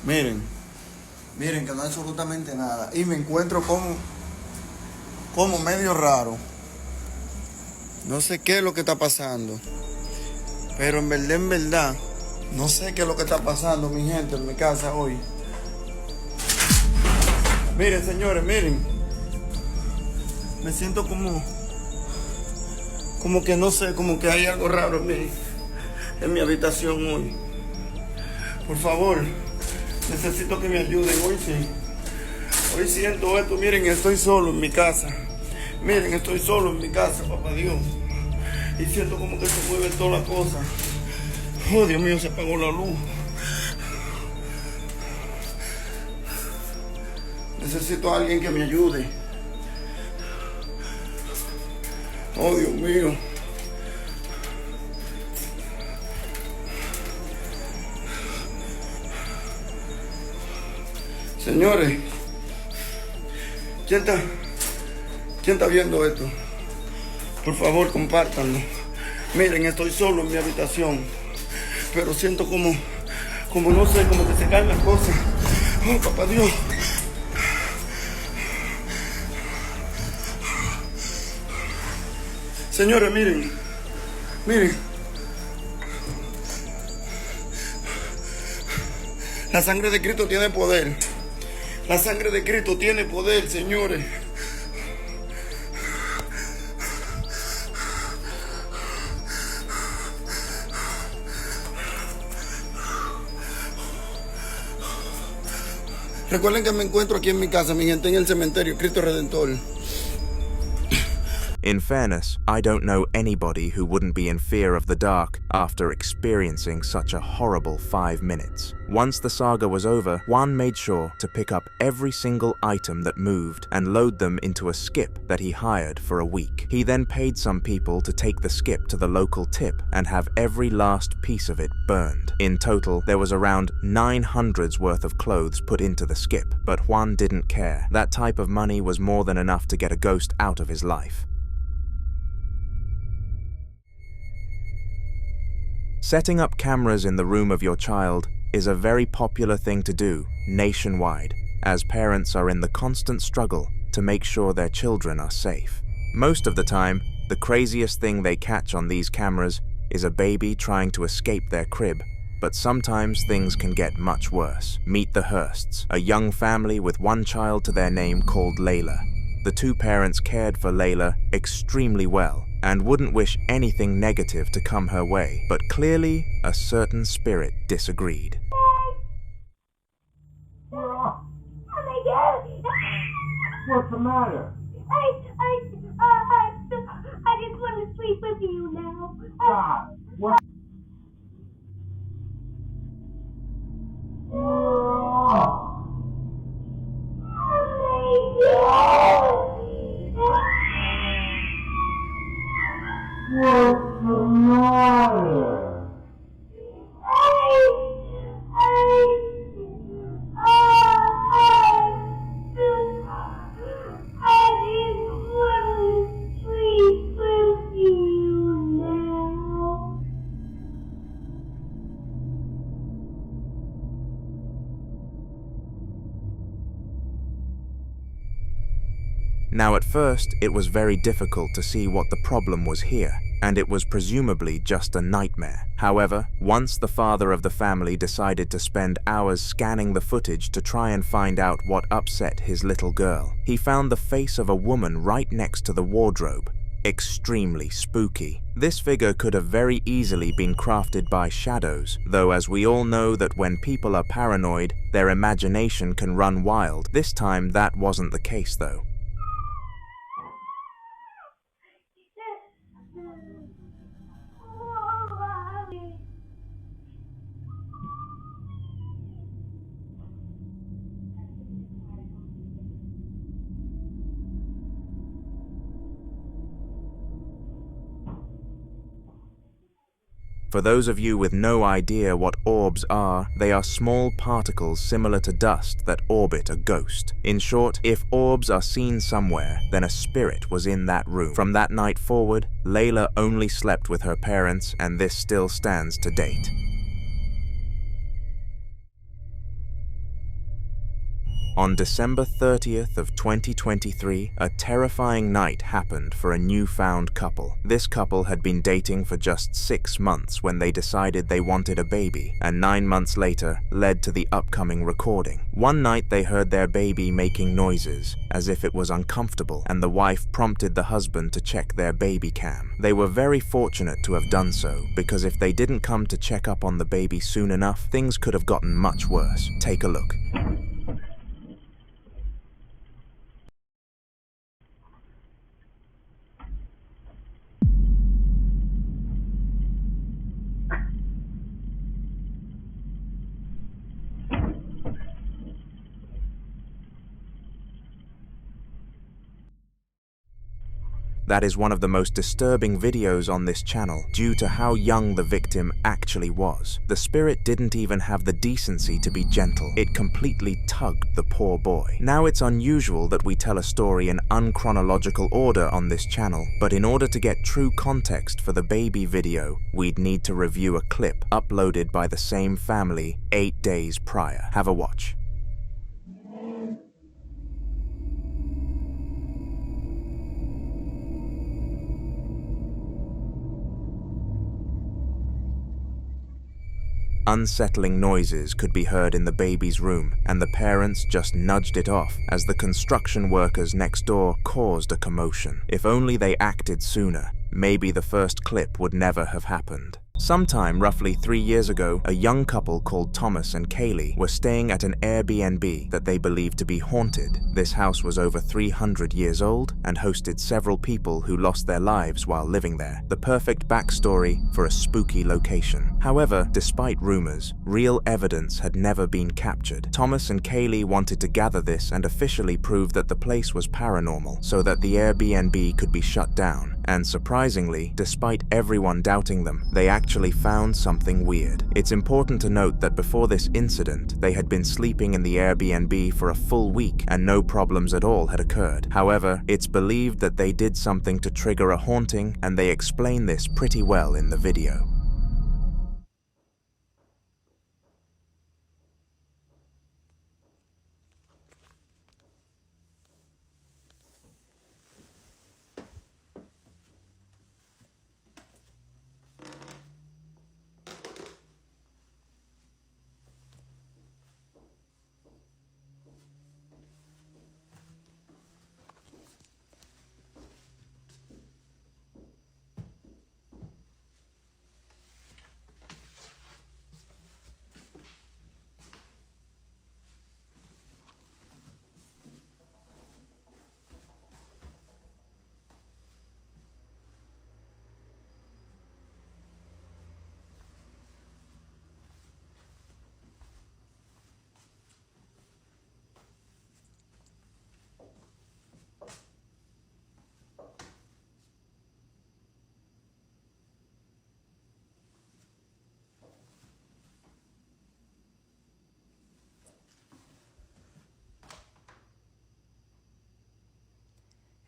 Miren que no hay absolutamente nada. Y me encuentro como medio raro. No sé qué es lo que está pasando. Pero en verdad, no sé qué es lo que está pasando, mi gente, en mi casa hoy. Miren, señores, miren. Me siento como que no sé, como que hay algo raro en mi habitación hoy. Por favor. Necesito que me ayuden, hoy sí. Hoy siento esto, miren, estoy solo en mi casa. Miren, estoy solo en mi casa, papá Dios. Y siento como que se mueve toda la cosa. Oh, Dios mío, se apagó la luz. Necesito a alguien que me ayude. Oh, Dios mío. Señores, ¿quién está viendo esto? Por favor, compártanlo. Miren, estoy solo en mi habitación, pero siento como no sé, como que se caen las cosas. Oh, papá Dios. Señores, miren. La sangre de Cristo tiene poder. La sangre de Cristo tiene poder, señores. Recuerden que me encuentro aquí en mi casa, mi gente, en el cementerio Cristo Redentor. In fairness, I don't know anybody who wouldn't be in fear of the dark after experiencing such a horrible 5 minutes. Once the saga was over, Juan made sure to pick up every single item that moved and load them into a skip that he hired for a week. He then paid some people to take the skip to the local tip and have every last piece of it burned. In total, there was around 900's worth of clothes put into the skip, but Juan didn't care. That type of money was more than enough to get a ghost out of his life. Setting up cameras in the room of your child is a very popular thing to do nationwide, as parents are in the constant struggle to make sure their children are safe. Most of the time, the craziest thing they catch on these cameras is a baby trying to escape their crib, but sometimes things can get much worse. Meet the Hursts, a young family with one child to their name called Layla. The two parents cared for Layla extremely well and wouldn't wish anything negative to come her way, but clearly a certain spirit disagreed. What's the matter? I just want to sleep with you now. God, what? What's the matter? Now at first, it was very difficult to see what the problem was here, and it was presumably just a nightmare. However, once the father of the family decided to spend hours scanning the footage to try and find out what upset his little girl, he found the face of a woman right next to the wardrobe. Extremely spooky. This figure could have very easily been crafted by shadows, though as we all know that when people are paranoid, their imagination can run wild. This time that wasn't the case though. For those of you with no idea what orbs are, they are small particles similar to dust that orbit a ghost. In short, if orbs are seen somewhere, then a spirit was in that room. From that night forward, Layla only slept with her parents, and this still stands to date. On December 30th of 2023, a terrifying night happened for a newfound couple. This couple had been dating for just 6 months when they decided they wanted a baby, and 9 months later led to the upcoming recording. One night they heard their baby making noises, as if it was uncomfortable, and the wife prompted the husband to check their baby cam. They were very fortunate to have done so, because if they didn't come to check up on the baby soon enough, things could have gotten much worse. Take a look. That is one of the most disturbing videos on this channel due to how young the victim actually was. The spirit didn't even have the decency to be gentle. It completely tugged the poor boy. Now it's unusual that we tell a story in unchronological order on this channel, but in order to get true context for the baby video, we'd need to review a clip uploaded by the same family 8 days prior. Have a watch. Unsettling noises could be heard in the baby's room, and the parents just nudged it off as the construction workers next door caused a commotion. If only they acted sooner, maybe the first clip would never have happened. Sometime roughly 3 years ago, a young couple called Thomas and Kaylee were staying at an Airbnb that they believed to be haunted. This house was over 300 years old and hosted several people who lost their lives while living there. The perfect backstory for a spooky location. However, despite rumors, real evidence had never been captured. Thomas and Kaylee wanted to gather this and officially prove that the place was paranormal so that the Airbnb could be shut down. And surprisingly, despite everyone doubting them, they actually found something weird. It's important to note that before this incident, they had been sleeping in the Airbnb for a full week and no problems at all had occurred. However, it's believed that they did something to trigger a haunting, and they explain this pretty well in the video.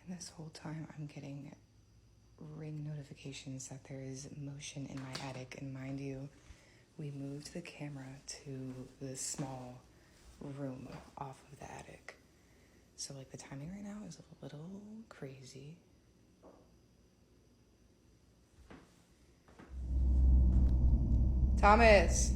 This whole time I'm getting ring notifications that there is motion in my attic, and mind you, we moved the camera to the small room off of the attic. So like the timing right now is a little crazy. Thomas!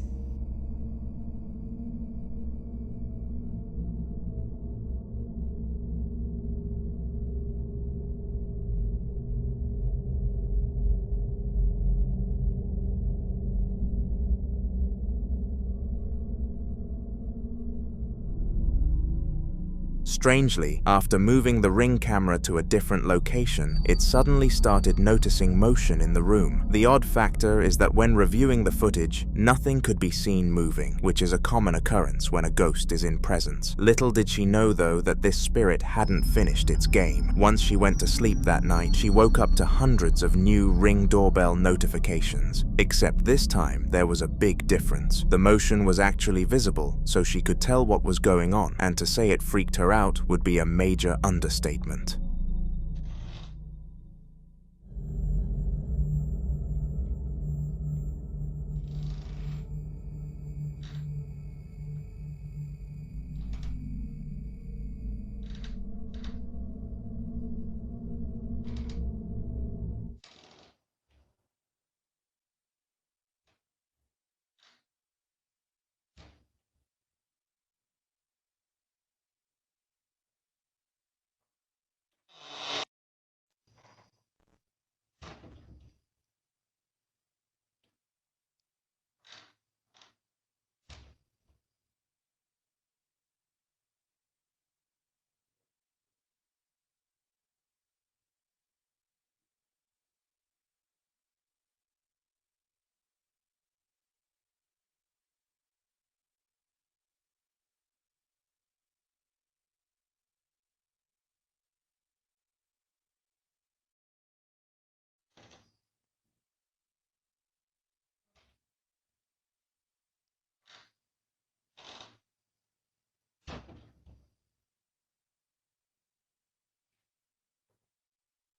Strangely, after moving the Ring camera to a different location, it suddenly started noticing motion in the room. The odd factor is that when reviewing the footage, nothing could be seen moving, which is a common occurrence when a ghost is in presence. Little did she know though that this spirit hadn't finished its game. Once she went to sleep that night, she woke up to hundreds of new Ring doorbell notifications. Except this time, there was a big difference. The motion was actually visible, so she could tell what was going on, and to say it freaked her out would be a major understatement.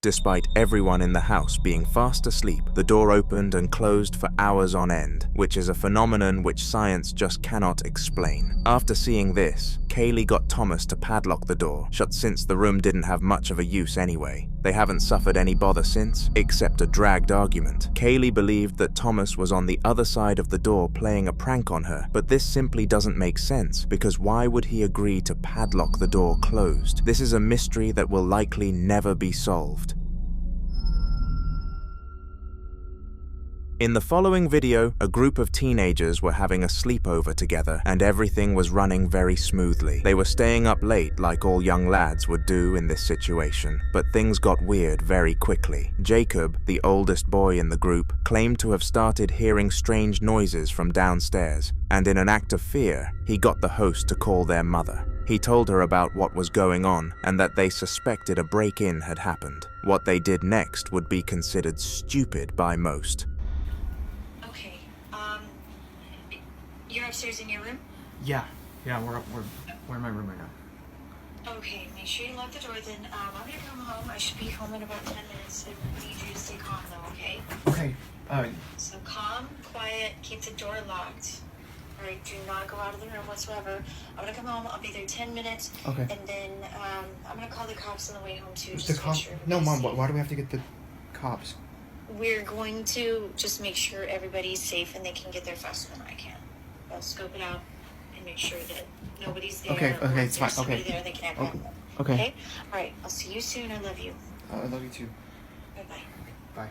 Despite everyone in the house being fast asleep, the door opened and closed for hours on end, which is a phenomenon which science just cannot explain. After seeing this, Kaylee got Thomas to padlock the door, since the room didn't have much of a use anyway. They haven't suffered any bother since, except a dragged argument. Kaylee believed that Thomas was on the other side of the door playing a prank on her, but this simply doesn't make sense, because why would he agree to padlock the door closed? This is a mystery that will likely never be solved. In the following video, a group of teenagers were having a sleepover together, and everything was running very smoothly. They were staying up late like all young lads would do in this situation, but things got weird very quickly. Jacob, the oldest boy in the group, claimed to have started hearing strange noises from downstairs, and in an act of fear, he got the host to call their mother. He told her about what was going on and that they suspected a break-in had happened. What they did next would be considered stupid by most. You're upstairs in your room? Yeah, we're in my room right now. Okay, make sure you lock the door then. I'm gonna come home. I should be home in about 10 minutes. I need you to stay calm though, okay? Okay, So calm, quiet, keep the door locked. Alright, do not go out of the room whatsoever. I'm gonna come home, I'll be there 10 minutes. Okay. And then I'm gonna call the cops on the way home too. The Just to make cops? sure No, Mom, everybody's why do we have to get the cops? safe. We're going to just make sure everybody's safe and they can get there faster than I can. I'll scope it out and make sure that nobody's there. Okay, or it's if fine. there's somebody Okay. there, they can Okay. them. Okay. Alright, I'll see you soon. I love you. I love you too. Bye-bye. Bye.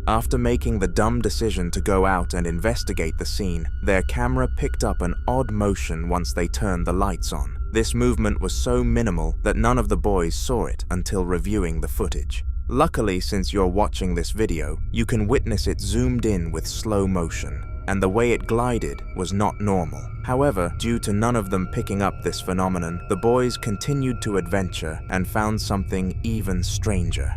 After making the dumb decision to go out and investigate the scene, their camera picked up an odd motion once they turned the lights on. This movement was so minimal that none of the boys saw it until reviewing the footage. Luckily, since you're watching this video, you can witness it zoomed in with slow motion. and the way it glided was not normal. However, due to none of them picking up this phenomenon, the boys continued to adventure and found something even stranger.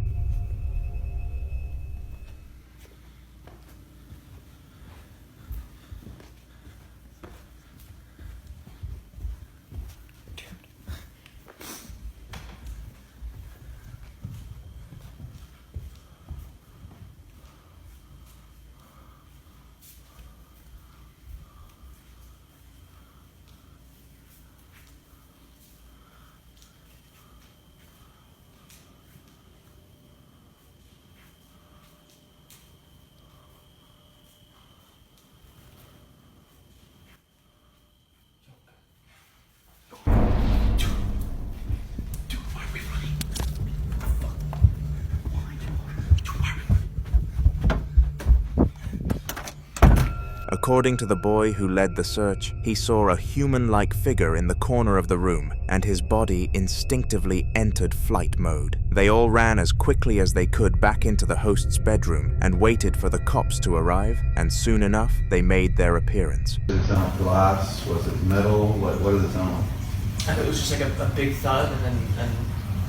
According to the boy who led the search, he saw a human-like figure in the corner of the room, and his body instinctively entered flight mode. They all ran as quickly as they could back into the host's bedroom and waited for the cops to arrive, and soon enough, they made their appearance. Did it sound like glass? Was it metal? What does it sound like? I thought it was just like a big thud, and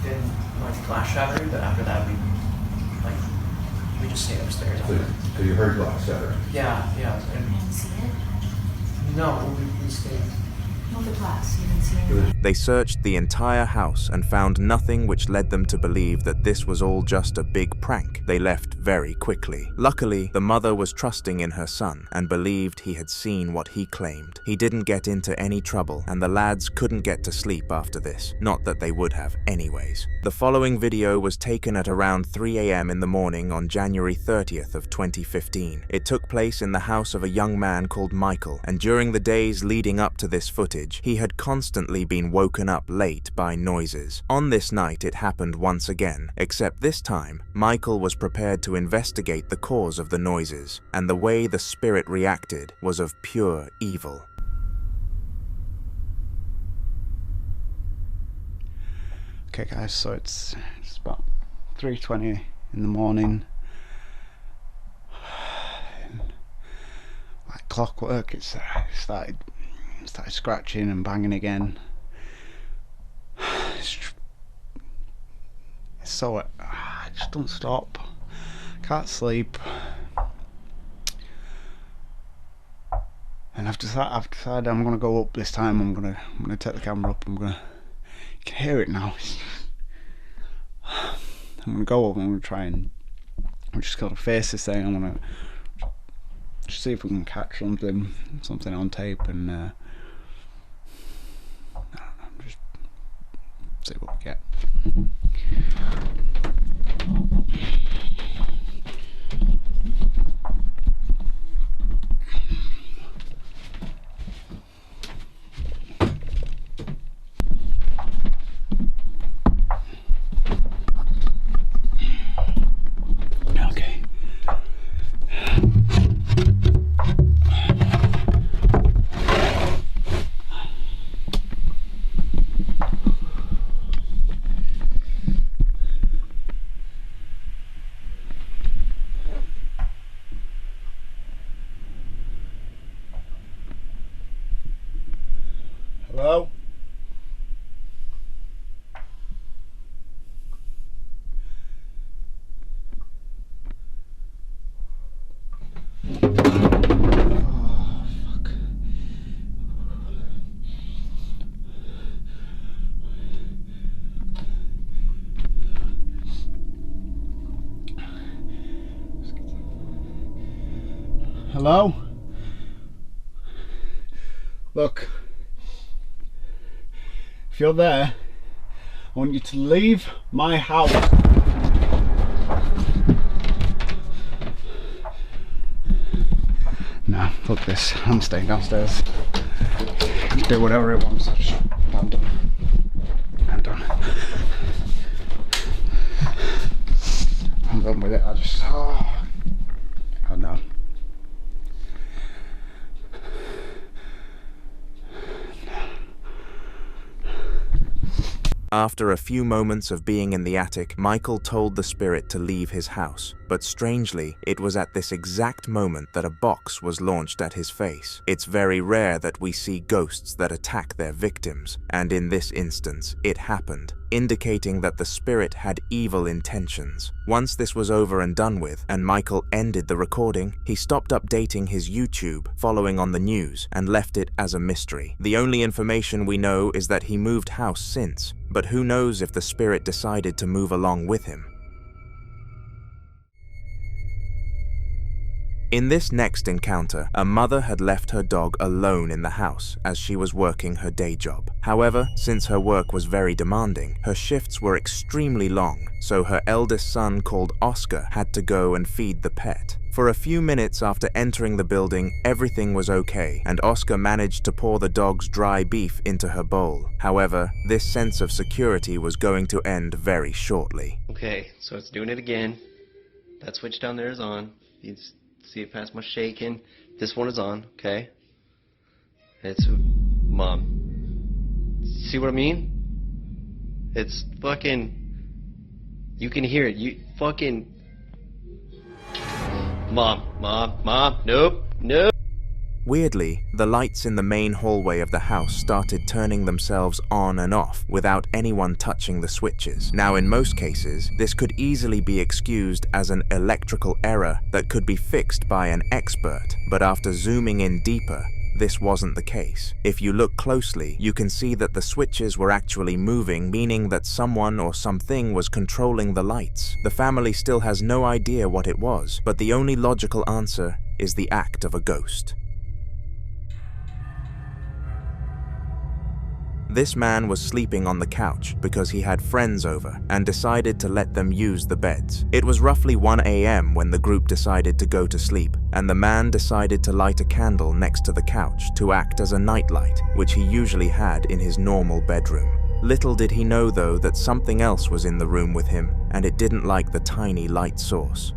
then like glass shattered. But after that, we just stayed upstairs. So you heard glass shattering? Yeah. No, we stayed. Not the glass, you didn't see anything. They searched the entire house and found nothing which led them to believe that this was all just a big prank. They left very quickly. Luckily, the mother was trusting in her son and believed he had seen what he claimed. He didn't get into any trouble, and the lads couldn't get to sleep after this. Not that they would have anyways. The following video was taken at around 3 a.m. in the morning on January 30th of 2015. It took place in the house of a young man called Michael, and during the days leading up to this footage, he had constantly been woken up late by noises. On this night, it happened once again, except this time, Michael was prepared to investigate the cause of the noises, and the way the spirit reacted was of pure evil. Okay guys, so it's about 3:20 in the morning. Like clockwork, it started scratching and banging again. So it just don't stop. Can't sleep. And I've decided I'm gonna go up this time. I'm gonna take the camera up. You can hear it now. I'm gonna go up. I'm gonna try and I'm just gonna face this thing. I'm gonna just see if we can catch something on tape and. Just see what we get. Okay. Hello? Hello? Look. If you're there, I want you to leave my house. Nah, fuck this. I'm staying downstairs. Do whatever it wants. I'm done. I'm done. I'm done with it. Oh no. After a few moments of being in the attic, Michael told the spirit to leave his house, but but strangely, it was at this exact moment that a box was launched at his face. It's very rare that we see ghosts that attack their victims, and in this instance, it happened, indicating that the spirit had evil intentions. Once this was over and done with, and Michael ended the recording, he stopped updating his YouTube, following on the news, and left it as a mystery. The only information we know is that he moved house since, but who knows if the spirit decided to move along with him. In this next encounter, a mother had left her dog alone in the house as she was working her day job. However, since her work was very demanding, her shifts were extremely long, so her eldest son, called Oscar, had to go and feed the pet. For a few minutes after entering the building, everything was okay, and Oscar managed to pour the dog's dry beef into her bowl. However, this sense of security was going to end very shortly. Okay, so it's doing it again. That switch down there is on. You see it past my shaking. This one is on, okay? It's Mom. See what I mean? It's fucking... You can hear it. You fucking... Mom, nope. Weirdly, the lights in the main hallway of the house started turning themselves on and off without anyone touching the switches. Now, in most cases, this could easily be excused as an electrical error that could be fixed by an expert, but after zooming in deeper, this wasn't the case. If you look closely, you can see that the switches were actually moving, meaning that someone or something was controlling the lights. The family still has no idea what it was, but the only logical answer is the act of a ghost. This man was sleeping on the couch because he had friends over and decided to let them use the beds. It was roughly 1 a.m. when the group decided to go to sleep, and the man decided to light a candle next to the couch to act as a nightlight, which he usually had in his normal bedroom. Little did he know, though, that something else was in the room with him, and it didn't like the tiny light source.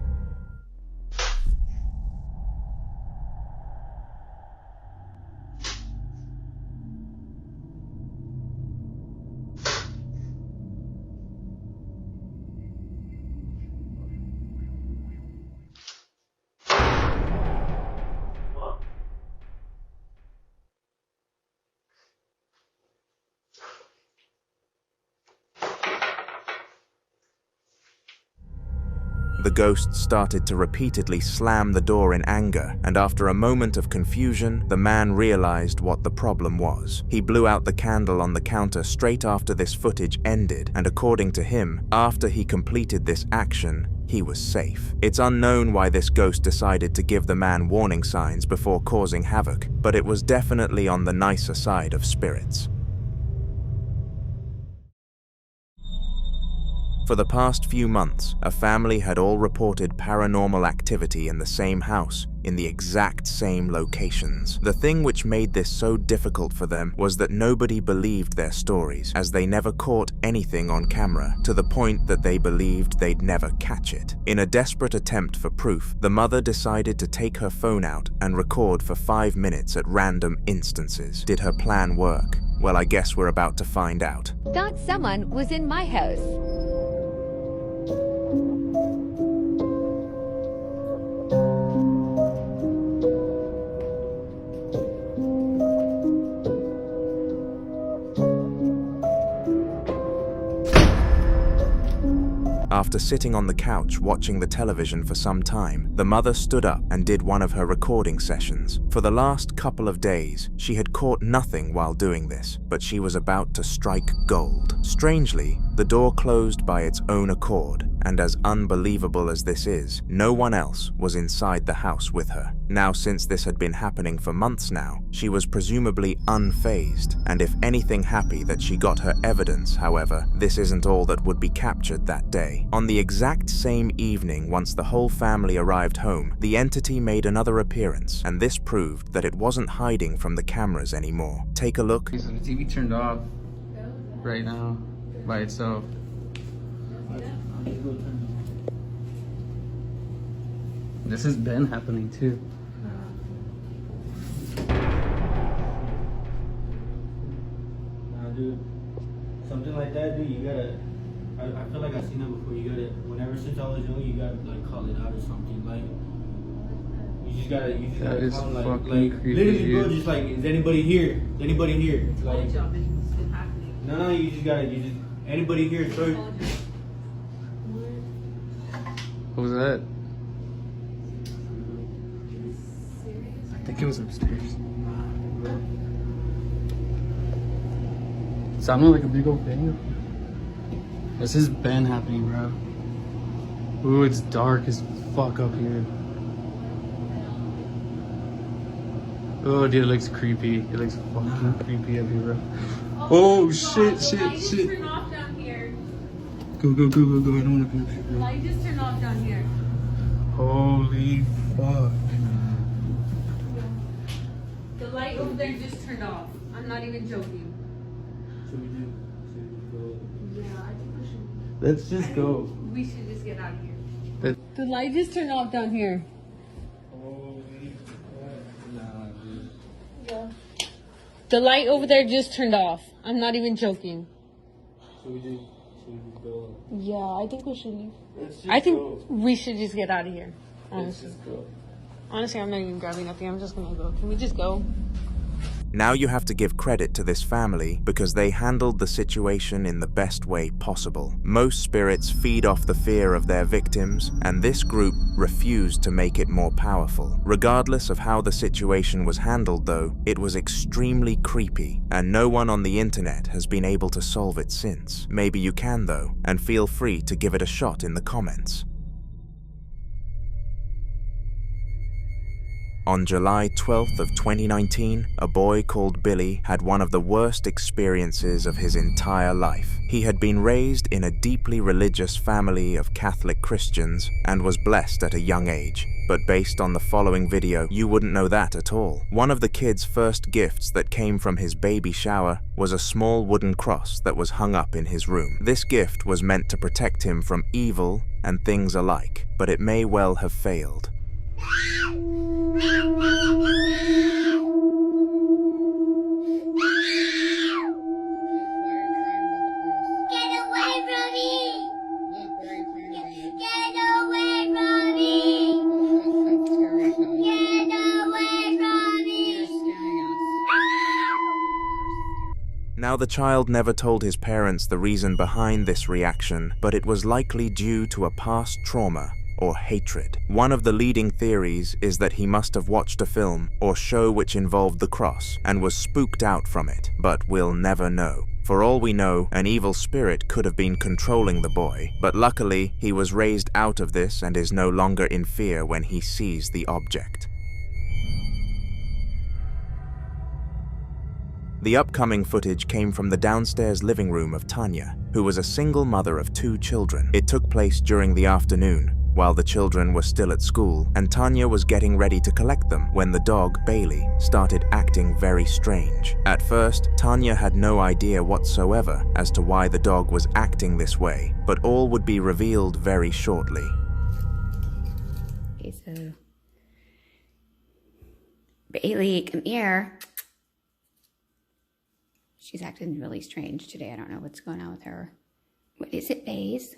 The ghost started to repeatedly slam the door in anger, and after a moment of confusion, the man realized what the problem was. He blew out the candle on the counter straight after this footage ended, and according to him, after he completed this action, he was safe. It's unknown why this ghost decided to give the man warning signs before causing havoc, but it was definitely on the nicer side of spirits. For the past few months, a family had all reported paranormal activity in the same house, in the exact same locations. The thing which made this so difficult for them was that nobody believed their stories, as they never caught anything on camera, to the point that they believed they'd never catch it. In a desperate attempt for proof, the mother decided to take her phone out and record for 5 minutes at random instances. Did her plan work? Well, I guess we're about to find out. Thought someone was in my house. After sitting on the couch watching the television for some time, the mother stood up and did one of her recording sessions. For the last couple of days, she had caught nothing while doing this, but she was about to strike gold. Strangely, the door closed by its own accord, and as unbelievable as this is, no one else was inside the house with her. Now, since this had been happening for months now, she was presumably unfazed, and if anything happy that she got her evidence. However, this isn't all that would be captured that day. On the exact same evening, once the whole family arrived home, the entity made another appearance, and this proved that it wasn't hiding from the cameras anymore. Take a look. So the TV turned off right now by itself. This has been happening too. Nah, dude. Something like that, dude, you gotta... I I feel like I've seen that before. You gotta, whenever since I was young, you gotta like call it out or something. Like, you just gotta call like creepy, literally, bro. dude. Just like, is anybody here? Is anybody here? Like, no, you just anybody here? Throw. What was that? I think it was upstairs. It sounded like a big old bang. This is been happening, bro. Ooh, it's dark as fuck up here. Oh, dude, it looks creepy. It looks fucking creepy up here, bro. Oh, shit. Turn off down here. Go. I don't want to be The light just turned off down here. Holy fuck. The light over there just turned off. I'm not even joking. Should we go? Yeah, I think we should. Let's just go. We should just get out of here. The light just turned off down here. Holy fuck. Nah, dude. Yeah. The light over there just turned off. I'm not even joking. Should we go? Yeah, I think we should leave. Let's just I think go. we should just get out of here. Let's Honestly. just go. Honestly, I'm not even grabbing nothing. I'm just gonna go. Can we just go? Now you have to give credit to this family because they handled the situation in the best way possible. Most spirits feed off the fear of their victims, and this group refused to make it more powerful. Regardless of how the situation was handled though, it was extremely creepy, and no one on the internet has been able to solve it since. Maybe you can though, and feel free to give it a shot in the comments. On July 12th of 2019, a boy called Billy had one of the worst experiences of his entire life. He had been raised in a deeply religious family of Catholic Christians and was blessed at a young age. But based on the following video, you wouldn't know that at all. One of the kid's first gifts that came from his baby shower was a small wooden cross that was hung up in his room. This gift was meant to protect him from evil and things alike, but it may well have failed. Now, the child never told his parents the reason behind this reaction, but it was likely due to a past trauma or hatred. One of the leading theories is that he must have watched a film or show which involved the cross and was spooked out from it, but we'll never know. For all we know, an evil spirit could have been controlling the boy, but luckily he was raised out of this and is no longer in fear when he sees the object. The upcoming footage came from the downstairs living room of Tanya, who was a single mother of 2 children. It took place during the afternoon, while the children were still at school, and Tanya was getting ready to collect them when the dog, Bailey, started acting very strange. At first, Tanya had no idea whatsoever as to why the dog was acting this way, but all would be revealed very shortly. Okay, so Bailey, come here. She's acting really strange today. I don't know what's going on with her. What is it, Baze?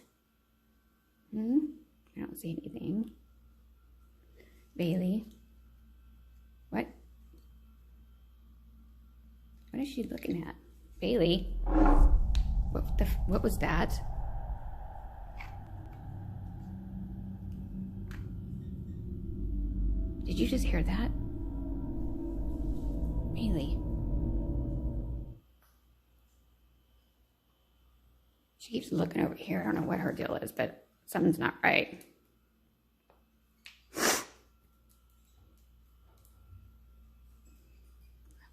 I don't see anything. Bailey. What? What is she looking at? Bailey? What was that? Did you just hear that? Bailey. She keeps looking over here. I don't know what her deal is, but something's not right.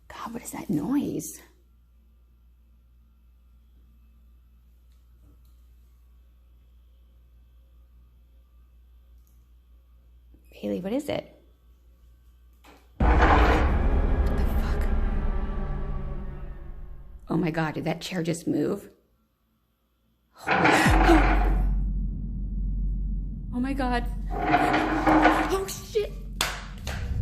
God, what is that noise? Bailey, what is it? What the fuck? Oh my God, did that chair just move? Oh my God. Oh shit.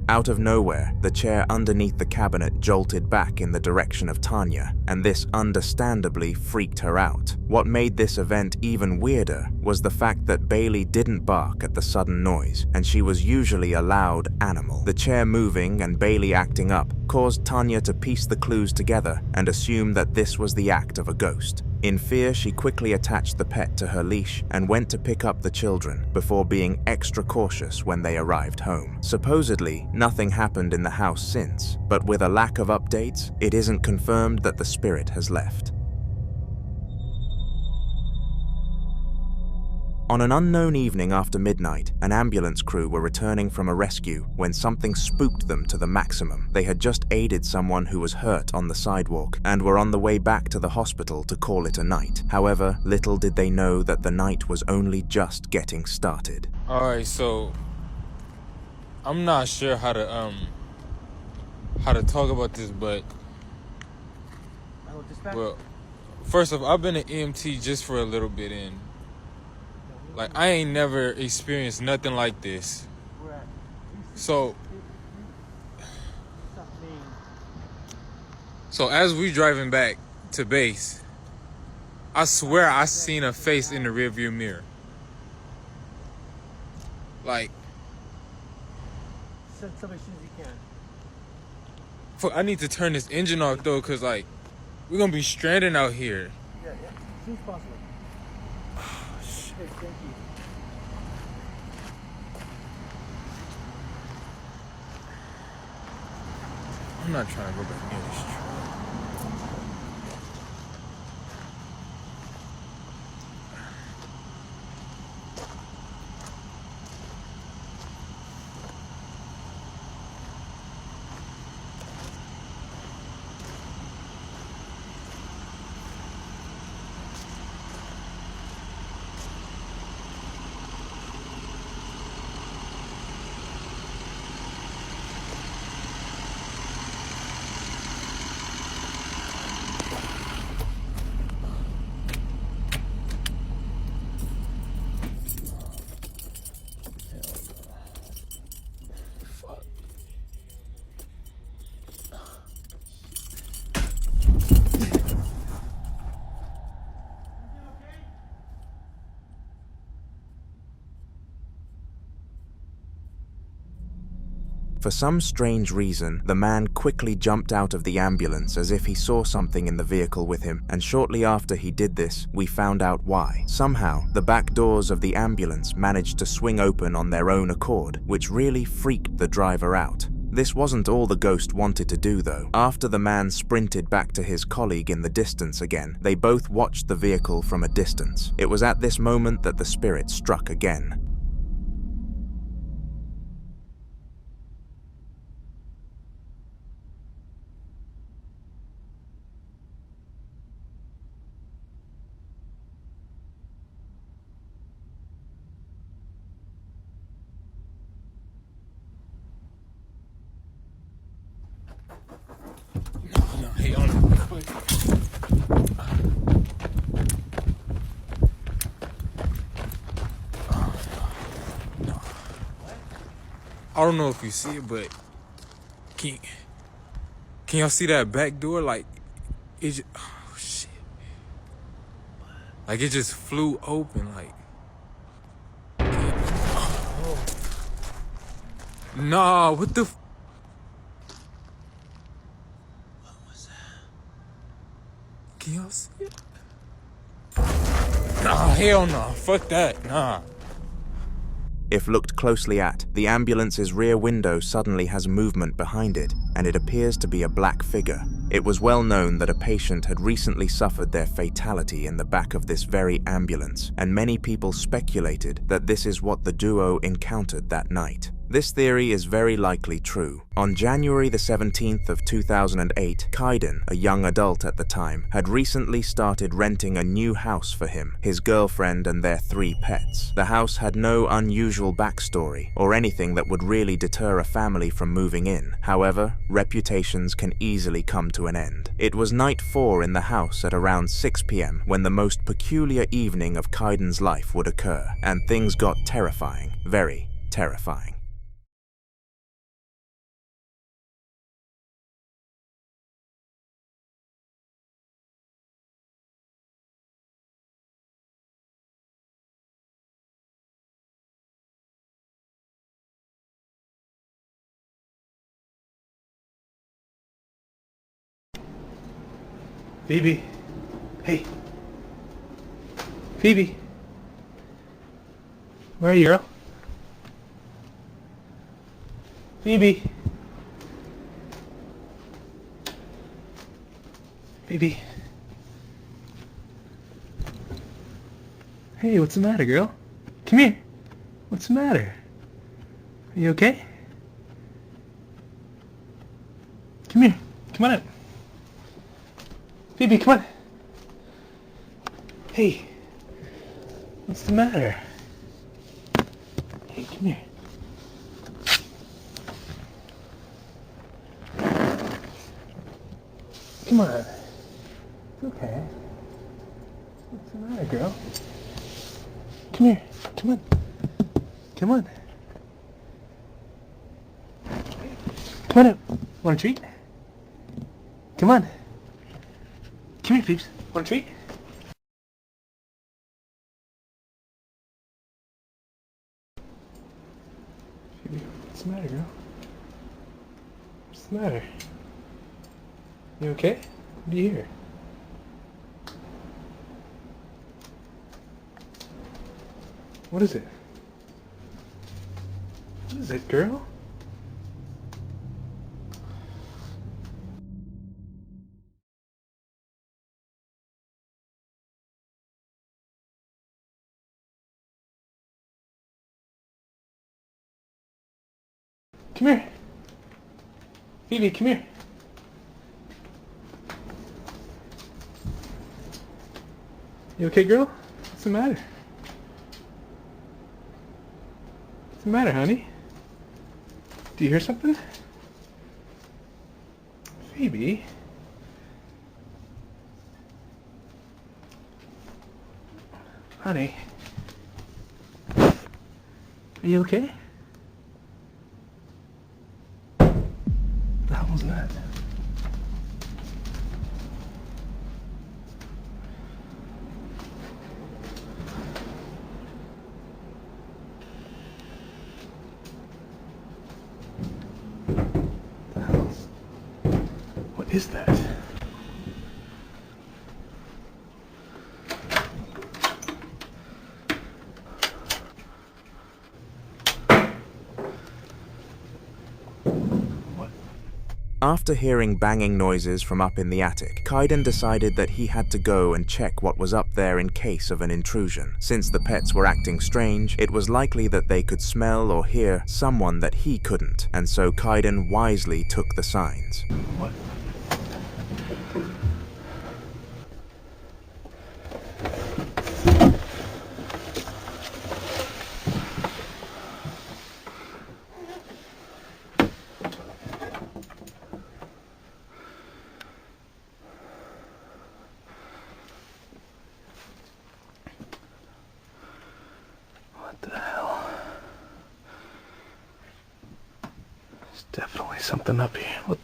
Out of nowhere, the chair underneath the cabinet jolted back in the direction of Tanya, and this understandably freaked her out. What made this event even weirder was the fact that Bailey didn't bark at the sudden noise, and she was usually a loud animal. The chair moving and Bailey acting up caused Tanya to piece the clues together and assume that this was the act of a ghost. In fear, she quickly attached the pet to her leash and went to pick up the children before being extra cautious when they arrived home. Supposedly, nothing happened in the house since, but with a lack of updates, it isn't confirmed that the spirit has left. On an unknown evening after midnight, an ambulance crew were returning from a rescue when something spooked them to the maximum. They had just aided someone who was hurt on the sidewalk and were on the way back to the hospital to call it a night. However, little did they know that the night was only just getting started. Alright, so I'm not sure how to talk about this, but well, first off, I've been an EMT just for a little bit, and like, I ain't never experienced nothing like this. So as we driving back to base, I swear I seen a face in the rearview mirror. Like, Send somebody as soon as you can. fuck, I need to turn this engine off though, cause like, we're gonna be stranded out here. Yeah, as soon as possible. Hey, thank you. I'm not trying to go back near this truck. For some strange reason, the man quickly jumped out of the ambulance as if he saw something in the vehicle with him, and shortly after he did this, we found out why. Somehow, the back doors of the ambulance managed to swing open on their own accord, which really freaked the driver out. This wasn't all the ghost wanted to do though. After the man sprinted back to his colleague in the distance again, they both watched the vehicle from a distance. It was at this moment that the spirit struck again. No, hey, on it quick. No. I don't know if you see it, but can y'all see that back door? Like, it just, oh shit. Like, it just flew open, like. Oh. Nah, what the f? Can y'all see it? Nah, hell no. Fuck that. Nah. If looked closely at, the ambulance's rear window suddenly has movement behind it, and it appears to be a black figure. It was well known that a patient had recently suffered their fatality in the back of this very ambulance, and many people speculated that this is what the duo encountered that night. This theory is very likely true. On January the 17th of 2008, Kaiden, a young adult at the time, had recently started renting a new house for him, his girlfriend and their 3 pets. The house had no unusual backstory or anything that would really deter a family from moving in. However, reputations can easily come to an end. It was night 4 in the house at around 6 p.m. when the most peculiar evening of Kaiden's life would occur, and things got terrifying, very terrifying. Phoebe. Hey. Phoebe. Where are you, girl? Phoebe. Phoebe. Hey, what's the matter, girl? Come here. What's the matter? Are you okay? Come here. Come on up. Phoebe, come on. Hey. What's the matter? Hey, come here. Come on. It's okay. What's the matter, girl? Come here. Come on. Come on. Come on up. Want a treat? Come on. Come here, peeps. Want a treat? Phoebe, what's the matter, girl? What's the matter? You okay? What do you hear? What is it? What is it, girl? Come here. Phoebe, come here. You okay, girl? What's the matter? What's the matter, honey? Do you hear something? Phoebe? Honey? Are you okay? What the hell was that? What is that? After hearing banging noises from up in the attic, Kaiden decided that he had to go and check what was up there in case of an intrusion. Since the pets were acting strange, it was likely that they could smell or hear someone that he couldn't, and so Kaiden wisely took the signs. What? What the hell? There's definitely something up here. What?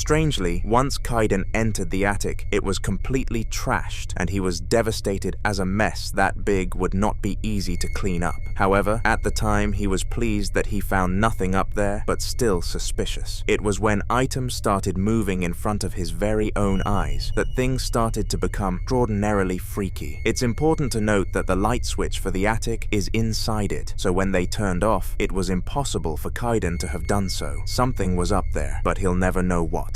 Strangely, once Kaiden entered the attic, it was completely trashed, and he was devastated as a mess that big would not be easy to clean up. However, at the time, he was pleased that he found nothing up there, but still suspicious. It was when items started moving in front of his very own eyes that things started to become extraordinarily freaky. It's important to note that the light switch for the attic is inside it, so when they turned off, it was impossible for Kaiden to have done so. Something was up there, but he'll never know what.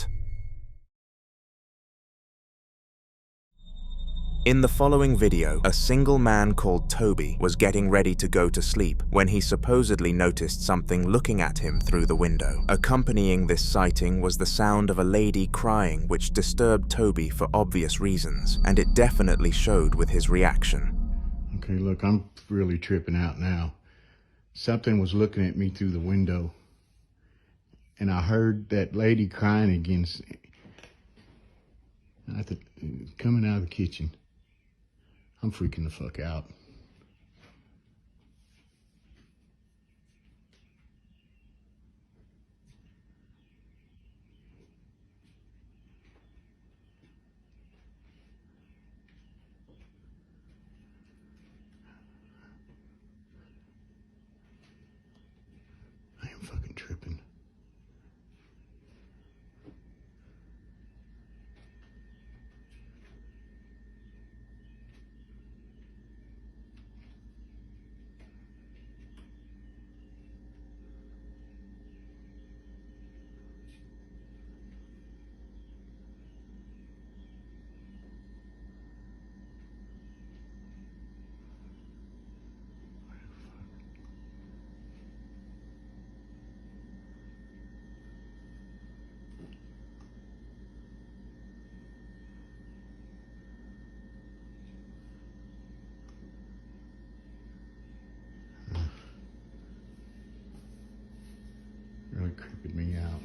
In the following video, a single man called Toby was getting ready to go to sleep when he supposedly noticed something looking at him through the window. Accompanying this sighting was the sound of a lady crying, which disturbed Toby for obvious reasons, and it definitely showed with his reaction. Okay, look, I'm really tripping out now. Something was looking at me through the window, and I heard that lady crying again, coming out of the kitchen. I'm freaking the fuck out. I am fucking tripping. Really creeping me out.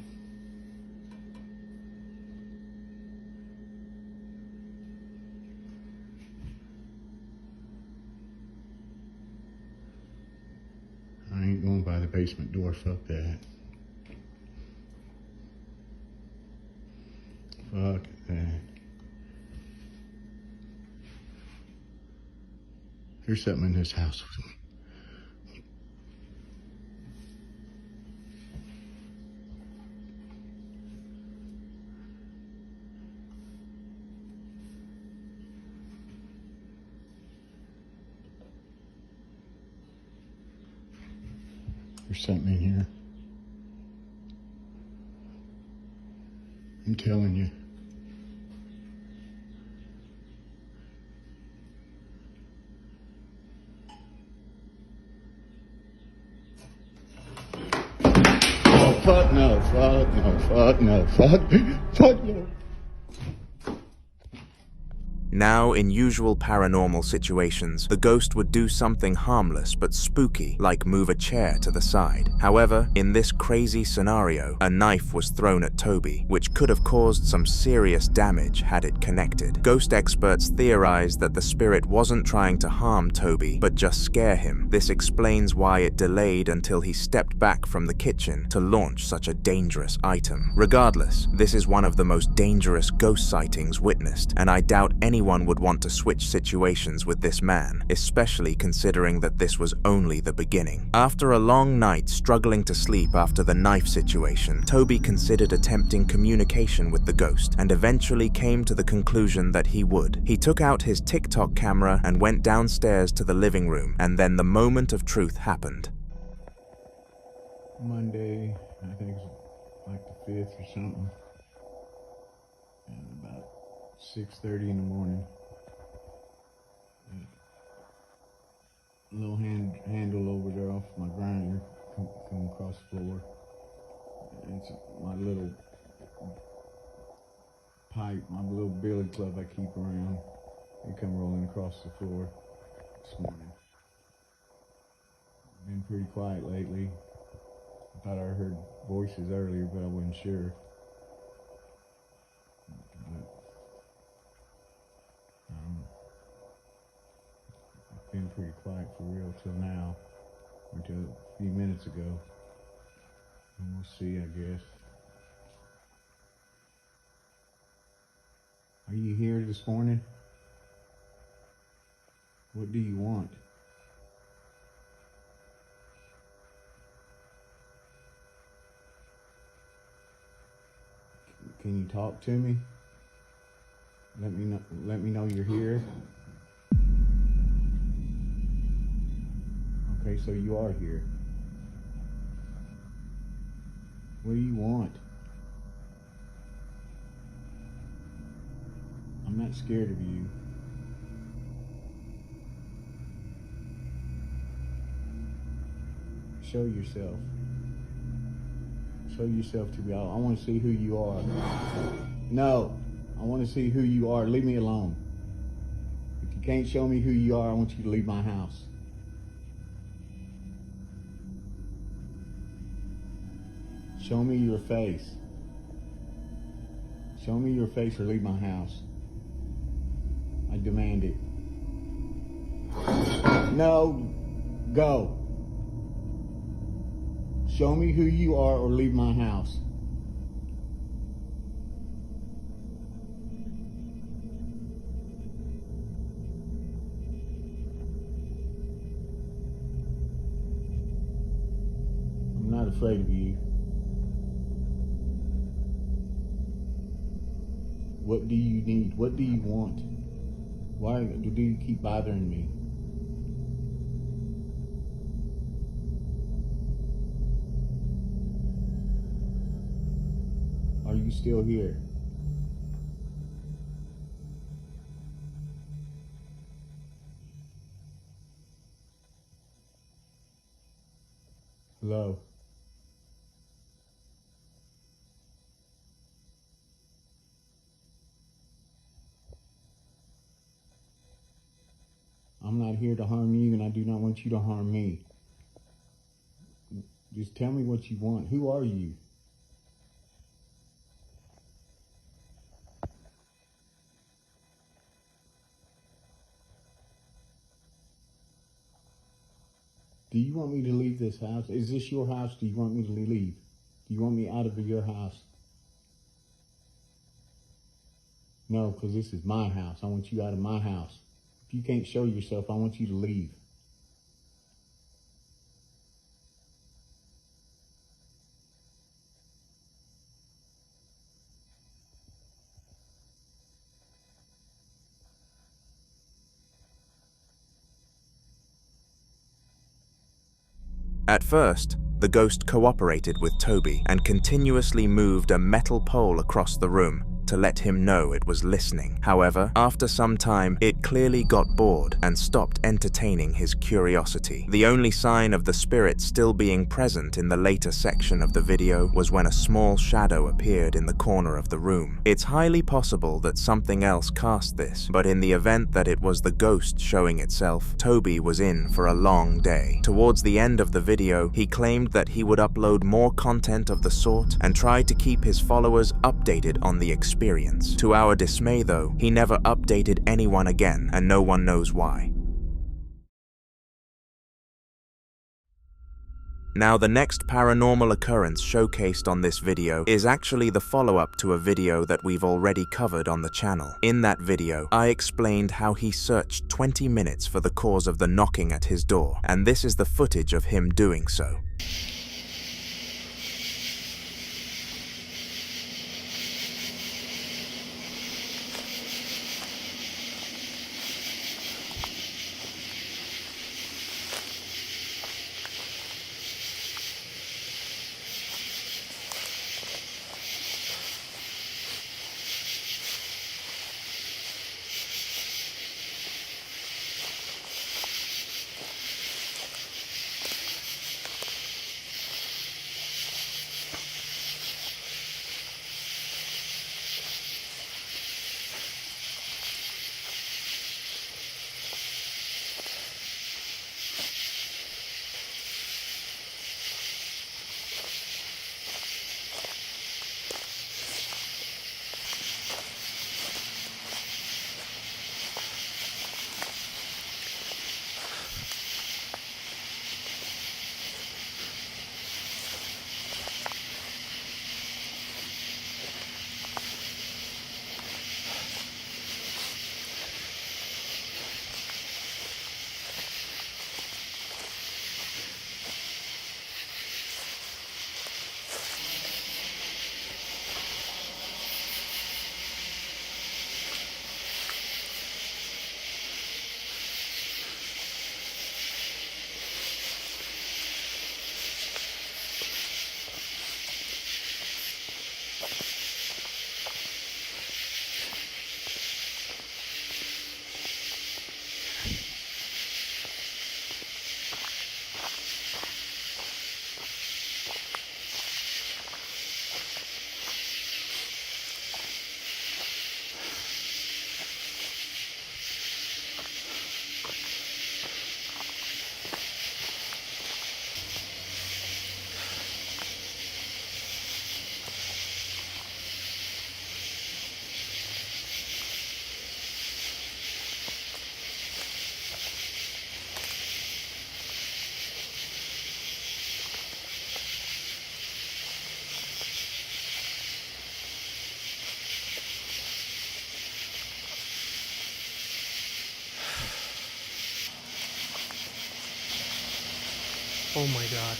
I ain't going by the basement door, fuck that. Fuck that. There's something in this house with me. There's something in here. I'm telling you. Oh, fuck no, fuck no, fuck no, fuck no. Now, in usual paranormal situations, the ghost would do something harmless but spooky, like move a chair to the side. However, in this crazy scenario, a knife was thrown at Toby, which could have caused some serious damage had it connected. Ghost experts theorized that the spirit wasn't trying to harm Toby, but just scare him. This explains why it delayed until he stepped back from the kitchen to launch such a dangerous item. Regardless, this is one of the most dangerous ghost sightings witnessed, and I doubt anyone would want to switch situations with this man, especially considering that this was only the beginning. After a long night struggling to sleep after the knife situation, Toby considered attempting communication with the ghost and eventually came to the conclusion that he would. He took out his TikTok camera and went downstairs to the living room, and then the moment of truth happened. Monday, I think it's like the 5th or something. And about 6:30 in the morning. A little handle over there off my grinder come across the floor. It's my little pipe, my little billy club I keep around. It come rolling across the floor this morning. Been pretty quiet lately. I thought I heard voices earlier, but I wasn't sure. It's been pretty quiet for real till now, until a few minutes ago. And we'll see, I guess. Are you here this morning? What do you want? Can you talk to me? Let me know you're here. Okay, so you are here. What do you want? I'm not scared of you. Show yourself. Show yourself to me. I want to see who you are. No, I want to see who you are. Leave me alone. If you can't show me who you are, I want you to leave my house. Show me your face. Show me your face or leave my house. I demand it. No, go. Show me who you are or leave my house. I'm not afraid of you. What do you need? What do you want? Why do you keep bothering me? Are you still here? Hello? I'm not here to harm you, and I do not want you to harm me. Just tell me what you want. Who are you? Do you want me to leave this house? Is this your house? Do you want me to leave? Do you want me out of your house? No, because this is my house. I want you out of my house. If you can't show yourself, I want you to leave. At first, the ghost cooperated with Toby and continuously moved a metal pole across the room to let him know it was listening. However, after some time, it clearly got bored and stopped entertaining his curiosity. The only sign of the spirit still being present in the later section of the video was when a small shadow appeared in the corner of the room. It's highly possible that something else cast this, but in the event that it was the ghost showing itself, Toby was in for a long day. Towards the end of the video, he claimed that he would upload more content of the sort and try to keep his followers updated on the experience. To our dismay though, he never updated anyone again, and no one knows why. Now, the next paranormal occurrence showcased on this video is actually the follow-up to a video that we've already covered on the channel. In that video, I explained how he searched 20 minutes for the cause of the knocking at his door, and this is the footage of him doing so. Oh my god.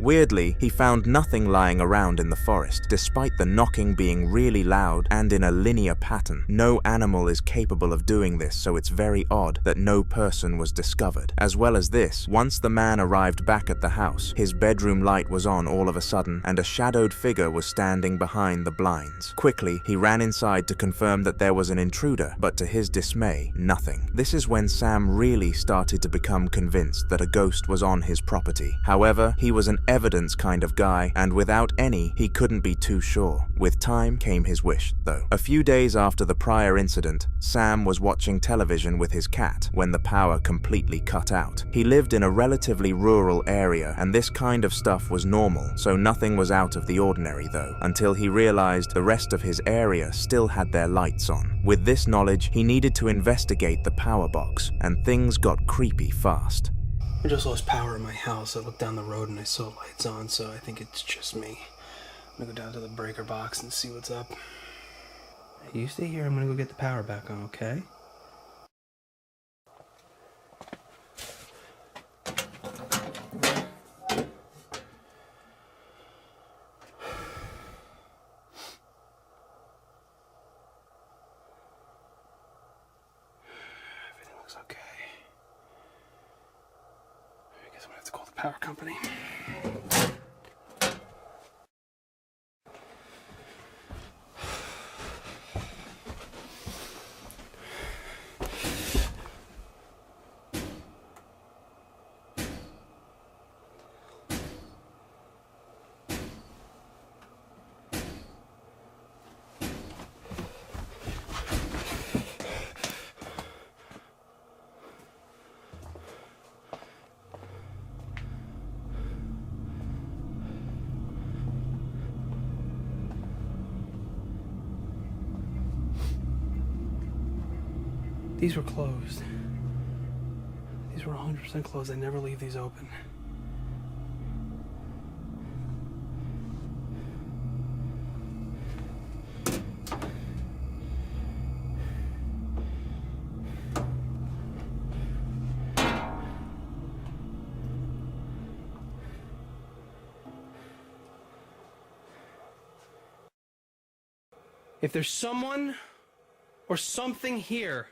Weirdly, he found nothing lying around in the forest, despite the knocking being really loud and in a linear pattern. No animal is capable of doing this, so it's very odd that no person was discovered. As well as this, once the man arrived back at the house, his bedroom light was on all of a sudden, and a shadowed figure was standing behind the blinds. Quickly, he ran inside to confirm that there was an intruder, but to his dismay, nothing. This is when Sam really started to become convinced that a ghost was on his property. However, he was an evidence kind of guy, and without any, he couldn't be too sure. With time came his wish, though. A few days after the prior incident, Sam was watching television with his cat when the power completely cut out. He lived in a relatively rural area, and this kind of stuff was normal, so nothing was out of the ordinary though, until he realized the rest of his area still had their lights on. With this knowledge, he needed to investigate the power box, and things got creepy fast. I just lost power in my house. I looked down the road and I saw lights on, so I think it's just me. I'm gonna go down to the breaker box and see what's up. Hey, you stay here, I'm gonna go get the power back on, okay? Everything looks okay. I guess I'm gonna have to call the power company. These were closed. These were 100% closed. I never leave these open. If there's someone or something here,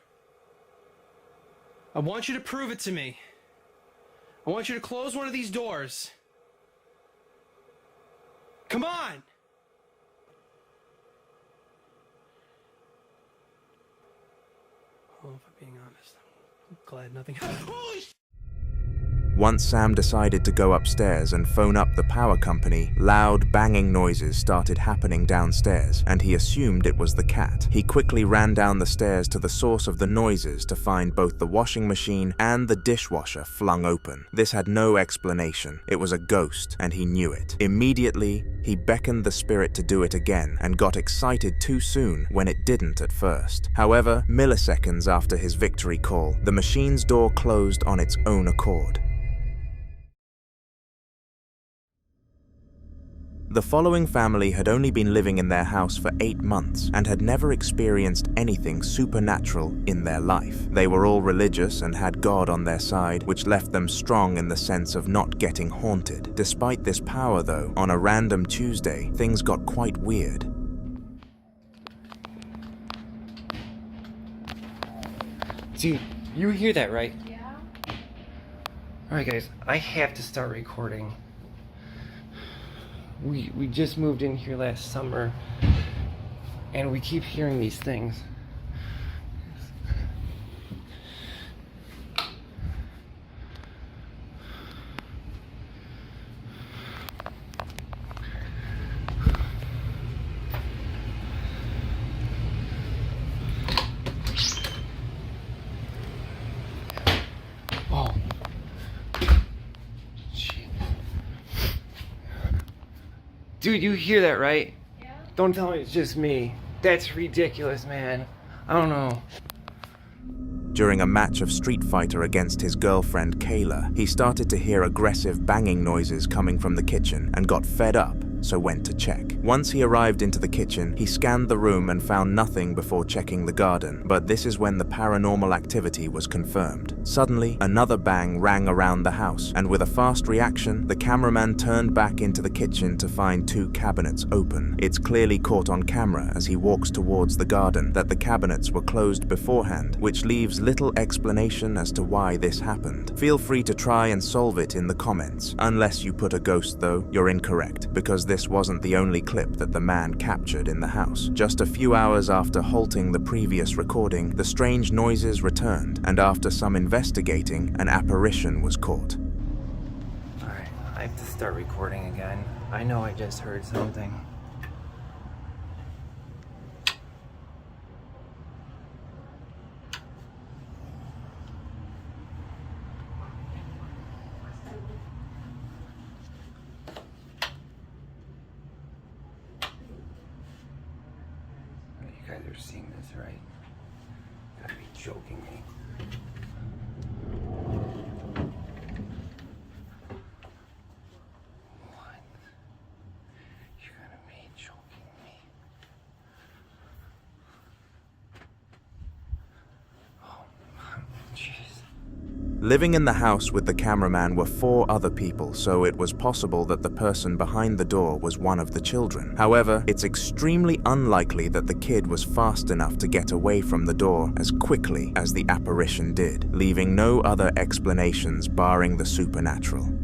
I want you to prove it to me. I want you to close one of these doors. Come on! Well, if I'm being honest, I'm glad nothing happened. Holy shit! Once Sam decided to go upstairs and phone up the power company, loud banging noises started happening downstairs, and he assumed it was the cat. He quickly ran down the stairs to the source of the noises to find both the washing machine and the dishwasher flung open. This had no explanation. It was a ghost, and he knew it. Immediately, he beckoned the spirit to do it again and got excited too soon when it didn't at first. However, milliseconds after his victory call, the machine's door closed on its own accord. The following family had only been living in their house for 8 months and had never experienced anything supernatural in their life. They were all religious and had God on their side, which left them strong in the sense of not getting haunted. Despite this power though, on a random Tuesday, things got quite weird. Dude, you hear that, right? Yeah. Alright guys, I have to start recording. We just moved in here last summer, And we keep hearing these things. Oh. Shit. Dude, you hear that, right? Yeah. Don't tell me it's just me. That's ridiculous, man. I don't know. During a match of Street Fighter against his girlfriend Kayla, he started to hear aggressive banging noises coming from the kitchen and got fed up, so went to check. Once he arrived into the kitchen, he scanned the room and found nothing before checking the garden, but this is when the paranormal activity was confirmed. Suddenly, another bang rang around the house, and with a fast reaction, the cameraman turned back into the kitchen to find 2 cabinets open. It's clearly caught on camera as he walks towards the garden that the cabinets were closed beforehand, which leaves little explanation as to why this happened. Feel free to try and solve it in the comments. Unless you put a ghost though, you're incorrect, because this wasn't the only clip that the man captured in the house. Just a few hours after halting the previous recording, the strange noises returned, and after some investigating, an apparition was caught. Alright, I have to start recording again. I know I just heard something. You guys are seeing this, right? Gotta be joking me. What? You gotta be joking me. Oh, jeez. Living in the house with the cameraman were 4 other people, so it was possible that the person behind the door was one of the children. However, it's extremely unlikely that the kid was fast enough to get away from the door as quickly as the apparition did, leaving no other explanations barring the supernatural.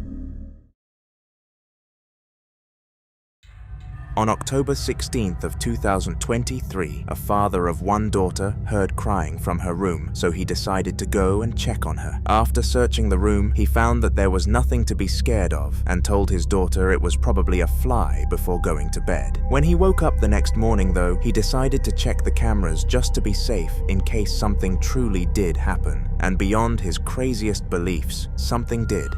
On October 16th of 2023, a father of 1 daughter heard crying from her room, so he decided to go and check on her. After searching the room, he found that there was nothing to be scared of and told his daughter it was probably a fly before going to bed. When he woke up the next morning though, he decided to check the cameras just to be safe in case something truly did happen. And beyond his craziest beliefs, something did.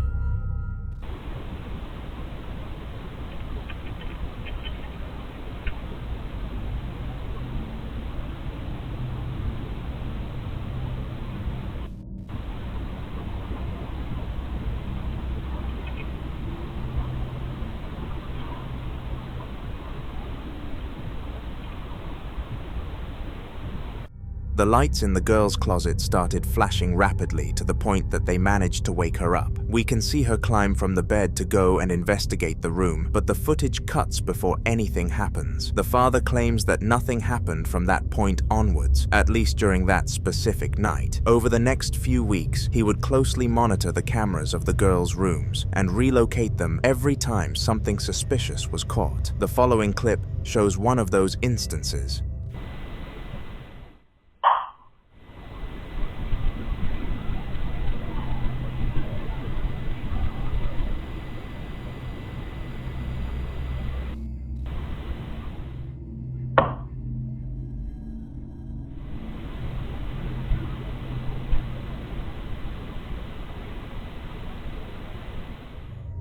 The lights in the girl's closet started flashing rapidly to the point that they managed to wake her up. We can see her climb from the bed to go and investigate the room, but the footage cuts before anything happens. The father claims that nothing happened from that point onwards, at least during that specific night. Over the next few weeks, he would closely monitor the cameras of the girls' rooms and relocate them every time something suspicious was caught. The following clip shows one of those instances.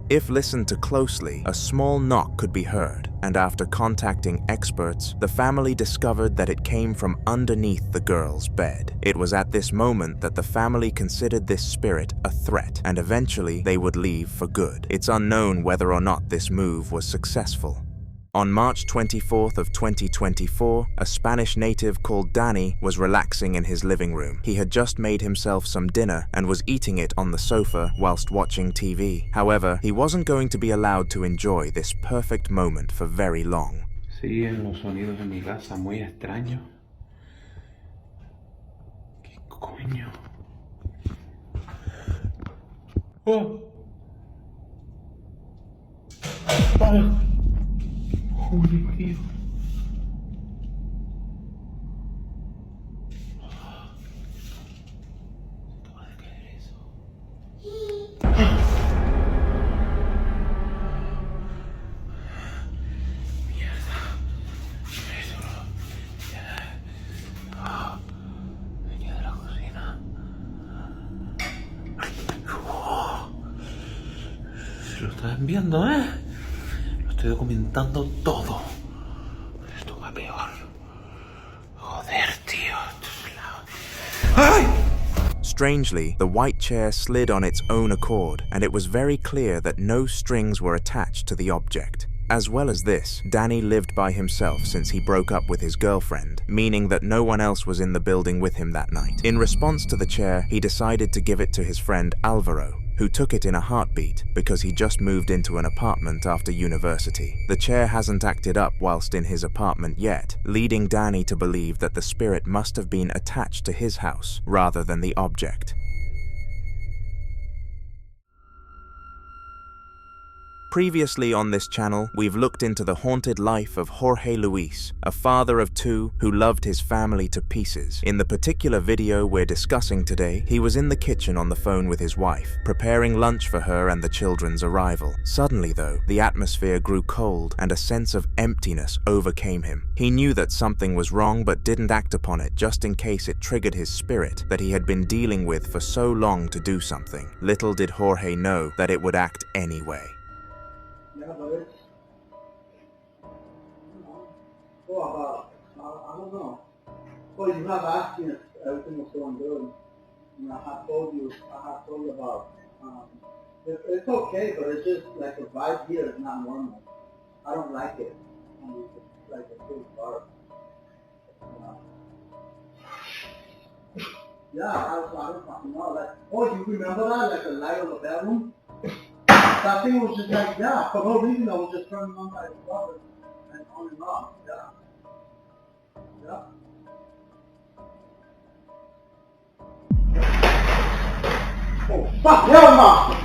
If listened to closely, a small knock could be heard, and after contacting experts, the family discovered that it came from underneath the girl's bed. It was at this moment that the family considered this spirit a threat, and eventually they would leave for good. It's unknown whether or not this move was successful. On March 24th of 2024, a Spanish native called Danny was relaxing in his living room. He had just made himself some dinner and was eating it on the sofa whilst watching TV. However, he wasn't going to be allowed to enjoy this perfect moment for very long. Siguen los sonidos en mi casa muy extraños. ¿Qué coño? ¡Oh! ¡Para! Joder, tío. están viendo, ¿eh? Lo estoy documentando todo. Esto va peor. Joder, tío. ¡Ay! Strangely, the white chair slid on its own accord, and it was very clear that no strings were attached to the object. As well as this, Danny lived by himself since he broke up with his girlfriend, meaning that no one else was in the building with him that night. In response to the chair, he decided to give it to his friend Alvaro, who took it in a heartbeat because he just moved into an apartment after university. The chair hasn't acted up whilst in his apartment yet, leading Danny to believe that the spirit must have been attached to his house rather than the object. Previously on this channel, we've looked into the haunted life of Jorge Luis, a father of two who loved his family to pieces. In the particular video we're discussing today, he was in the kitchen on the phone with his wife, preparing lunch for her and the children's arrival. Suddenly though, the atmosphere grew cold and a sense of emptiness overcame him. He knew that something was wrong but didn't act upon it just in case it triggered his spirit that he had been dealing with for so long to do something. Little did Jorge know that it would act anyway. Yeah, but it's, well, I don't know. Well, you have asked me if everything was going good. And I have told you about, it's okay, but it's just like the vibe here is not normal. I don't like it. It's like a big dark. Yeah, I don't fucking know. Like, oh, you remember that? Like the light of the bedroom? That thing was just like, yeah, for no reason I was just turning on by itself and on and off, yeah. Yeah. Oh, fuck, hell no!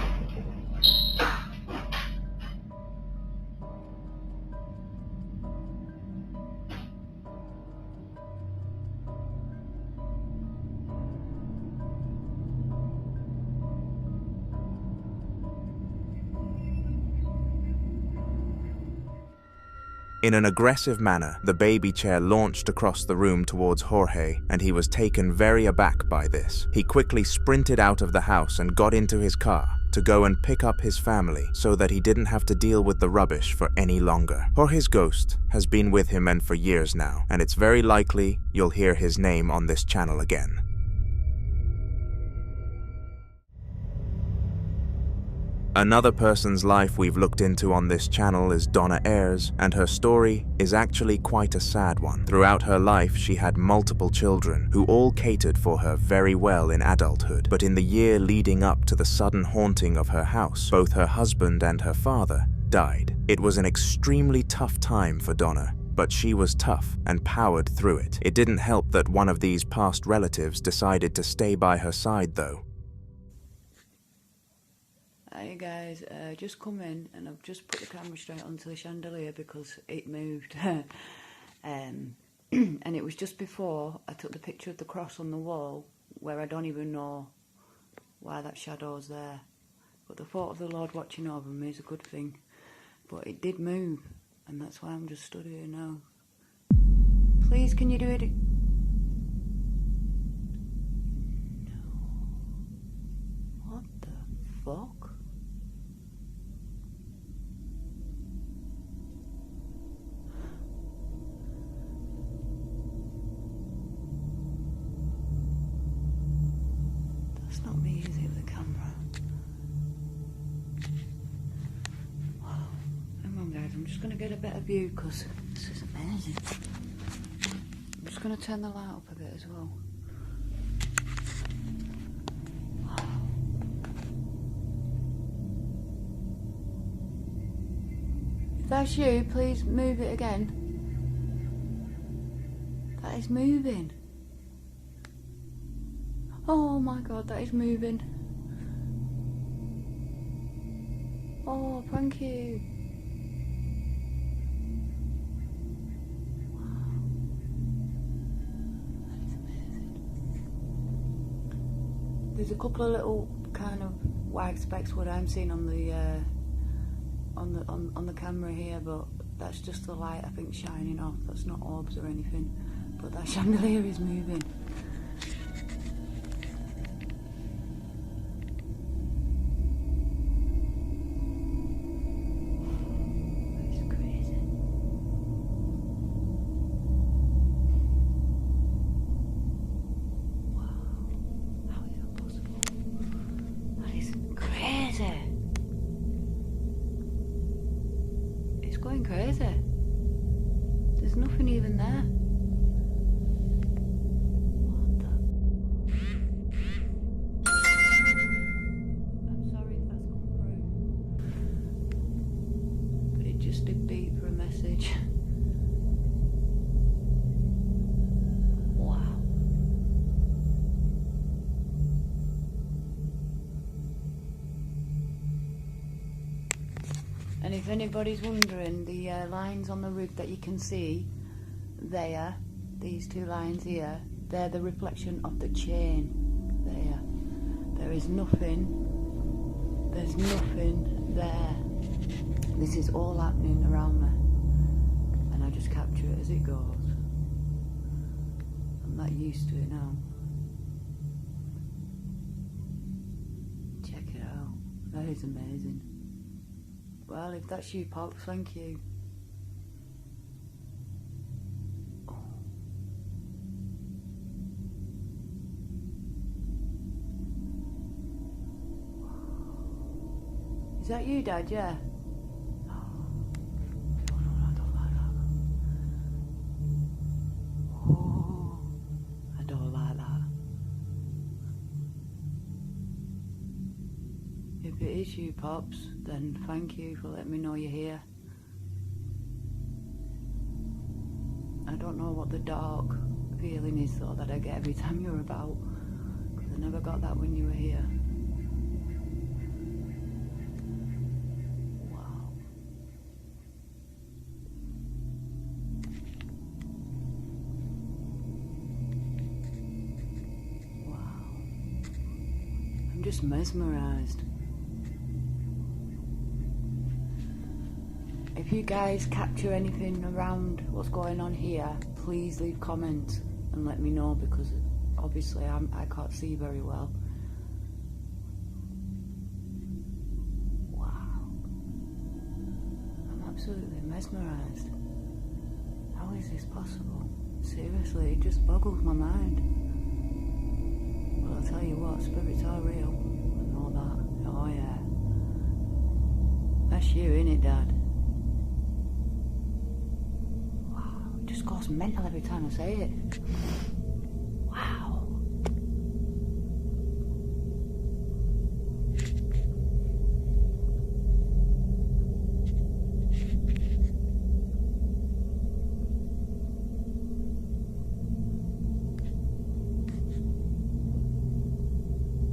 In an aggressive manner, the baby chair launched across the room towards Jorge, and he was taken very aback by this. He quickly sprinted out of the house and got into his car to go and pick up his family so that he didn't have to deal with the rubbish for any longer. Jorge's ghost has been with him and for years now, and it's very likely you'll hear his name on this channel again. Another person's life we've looked into on this channel is Donna Ayres, and her story is actually quite a sad one. Throughout her life, she had multiple children who all catered for her very well in adulthood, but in the year leading up to the sudden haunting of her house, both her husband and her father died. It was an extremely tough time for Donna, but she was tough and powered through it. It didn't help that one of these past relatives decided to stay by her side though. Hey guys, just come in and I've just put the camera straight onto the chandelier because it moved. And it was just before I took the picture of the cross on the wall where I don't even know why that shadow's there. But the thought of the Lord watching over me is a good thing. But it did move, and that's why I'm just stood here now. Please, can you do it? No. What the fuck? That's not me, is it, with the camera? Wow. Hang on, guys, I'm just going to get a better view because this is amazing. I'm just going to turn the light up a bit as well. Wow. If that's you, please move it again. That is moving. Oh my god, that is moving. Oh, thank you. Wow. That is amazing. There's a couple of little kind of white specks what I'm seeing on the camera here, but that's just the light I think shining off. That's not orbs or anything. But that chandelier is moving. crazy. There's nothing even there. I'm sorry if that's come through. But it just did beep for a message. Wow. And if anybody's wondering, the lines on the roof that you can see there, these two lines here, they're the reflection of the chain there. There is nothing, there's nothing there. This is all happening around me, and I just capture it as it goes. I'm not used to it now. Check it out, that is amazing. Well, if that's you, Pops, thank you. Is that you, Dad? Yeah. Oh, no, I don't like that. Oh, I don't like that. If it is you, Pops, then thank you for letting me know you're here. I don't know what the dark feeling is though that I get every time you're about, because I never got that when you were here. Wow. Wow. I'm just mesmerized. If you guys capture anything around what's going on here, please leave comments and let me know, because obviously I can't see very well. Wow. I'm absolutely mesmerized. How is this possible? Seriously, it just boggles my mind. Well, I'll tell you what, spirits are real. I know that. Oh yeah. That's you, innit, Dad? Just goes mental every time I say it. Wow.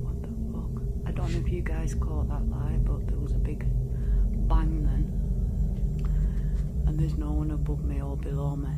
What the fuck? I don't know if you guys caught that light, but there was a big bang then. And there's no one above me or below me.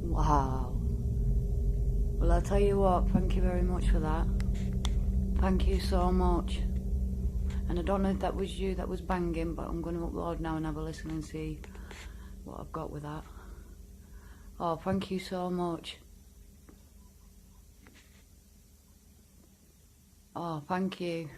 Wow. Well, I'll tell you what, thank you very much for that. Thank you so much. And I don't know if that was you that was banging, but I'm going to upload now and have a listen and see what I've got with that. Oh, thank you so much. Oh, thank you.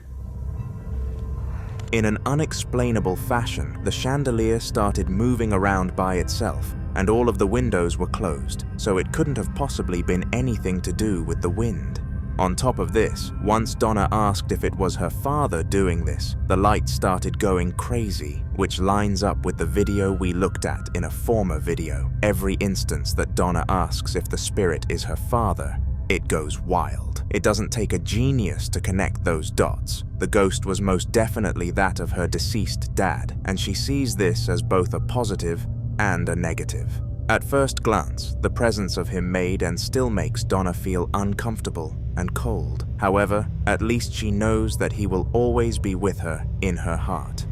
In an unexplainable fashion, the chandelier started moving around by itself, and all of the windows were closed, so it couldn't have possibly been anything to do with the wind. On top of this, once Donna asked if it was her father doing this, the lights started going crazy, which lines up with the video we looked at in a former video. Every instance that Donna asks if the spirit is her father, it goes wild. It doesn't take a genius to connect those dots. The ghost was most definitely that of her deceased dad, and she sees this as both a positive and a negative. At first glance, the presence of him made and still makes Donna feel uncomfortable and cold. However, at least she knows that he will always be with her in her heart.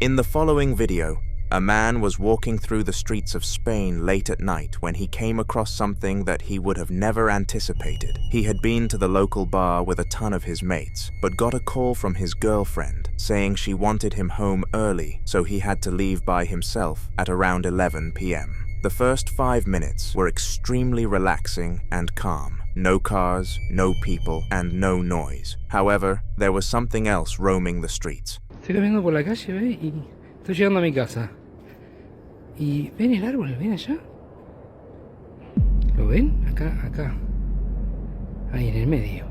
In the following video, A man was walking through the streets of Spain late at night when he came across something that he would have never anticipated. He had been to the local bar with a ton of his mates, but got a call from his girlfriend saying she wanted him home early, so he had to leave by himself at around 11 p.m. The first 5 minutes were extremely relaxing and calm. No cars, no people, and no noise. However, there was something else roaming the streets. Estoy caminando por la calle, ¿ves? Y estoy llegando a mi casa. ¿Y ven el árbol? ¿Ven allá? ¿Lo ven? Acá. Ahí en el medio.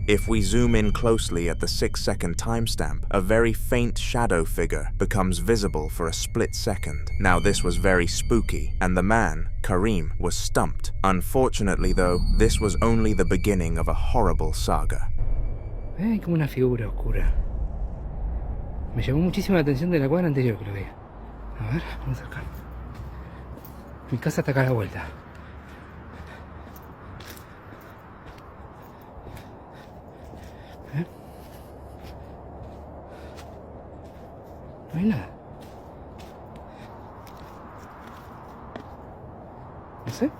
If we zoom in closely at the 6-second timestamp, a very faint shadow figure becomes visible for a split second. Now this was very spooky, and the man, Karim, was stumped. Unfortunately though, this was only the beginning of a horrible saga. Hay como una figura oscura. Me llamó muchísimo la atención de la cuadra anterior que lo veía. A ver, vamos a acercar. Mi casa está acá a la vuelta. No hay nada. No sé.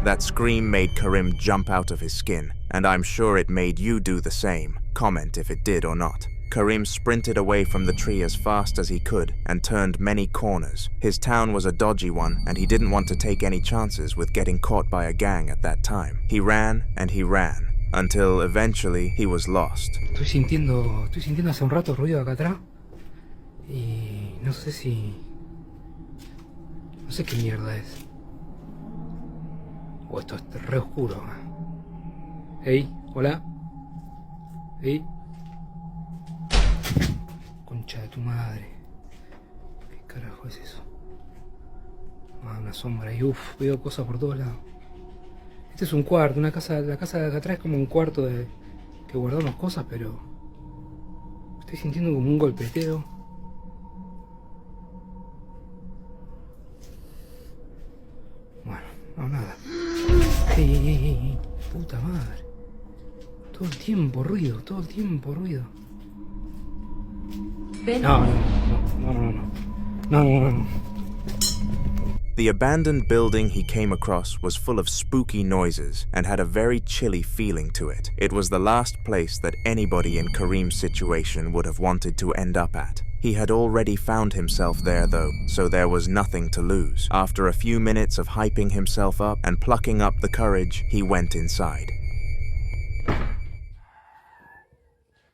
That scream made Karim jump out of his skin, and I'm sure it made you do the same. Comment if it did or not. Karim sprinted away from the tree as fast as he could and turned many corners. His town was a dodgy one, and he didn't want to take any chances with getting caught by a gang at that time. He ran and he ran, until eventually he was lost. Estoy sintiendo hace un rato ruido acá atrás. Y no sé qué mierda es. Esto es re oscuro. Ey, hola. Ey. Concha de tu madre. ¿Qué carajo es eso? Una sombra y veo cosas por todos lados. Este es un cuarto, la casa de acá atrás es como un cuarto que guardamos cosas, pero estoy sintiendo como un golpeteo. Bueno, no, nada. Ey, puta madre. Todo el tiempo ruido. No. The abandoned building he came across was full of spooky noises and had a very chilly feeling to it. It was the last place that anybody in Karim's situation would have wanted to end up at. He had already found himself there though, so there was nothing to lose. After a few minutes of hyping himself up and plucking up the courage, he went inside.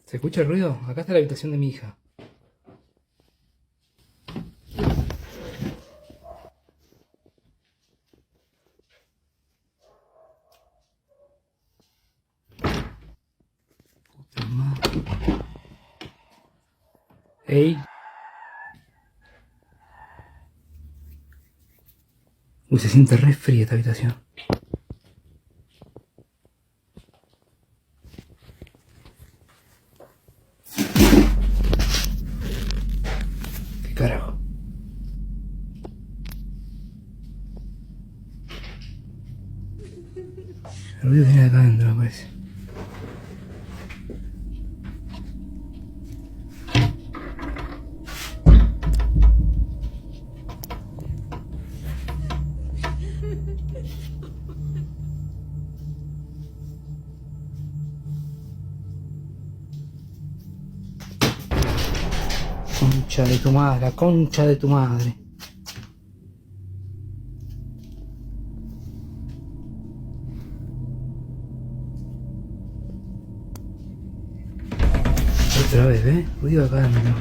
¿Se escucha el ruido? Acá está la habitación de mi hija. Ey. Se siente re fría esta habitación. ¿Qué carajo? El ruido viene de acá adentro, me parece. Concha de tu madre, la concha de tu madre. Otra vez, ¿ves? Ruido acá adentro.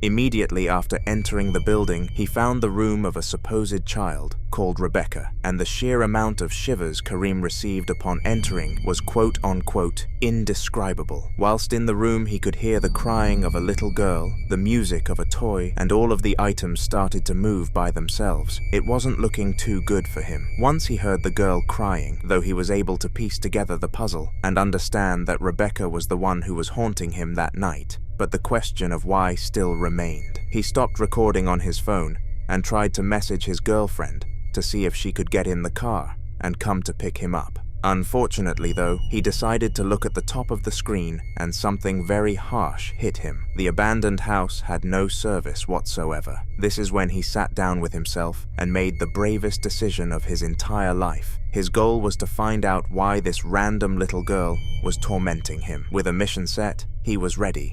Immediately after entering the building, he found the room of a supposed child called Rebecca, and the sheer amount of shivers Karim received upon entering was quote-unquote indescribable. Whilst in the room he could hear the crying of a little girl, the music of a toy, and all of the items started to move by themselves. It wasn't looking too good for him. Once he heard the girl crying, though he was able to piece together the puzzle and understand that Rebecca was the one who was haunting him that night. but the question of why still remained. He stopped recording on his phone and tried to message his girlfriend to see if she could get in the car and come to pick him up. Unfortunately, though, he decided to look at the top of the screen and something very harsh hit him. The abandoned house had no service whatsoever. This is when he sat down with himself and made the bravest decision of his entire life. His goal was to find out why this random little girl was tormenting him. With a mission set, he was ready.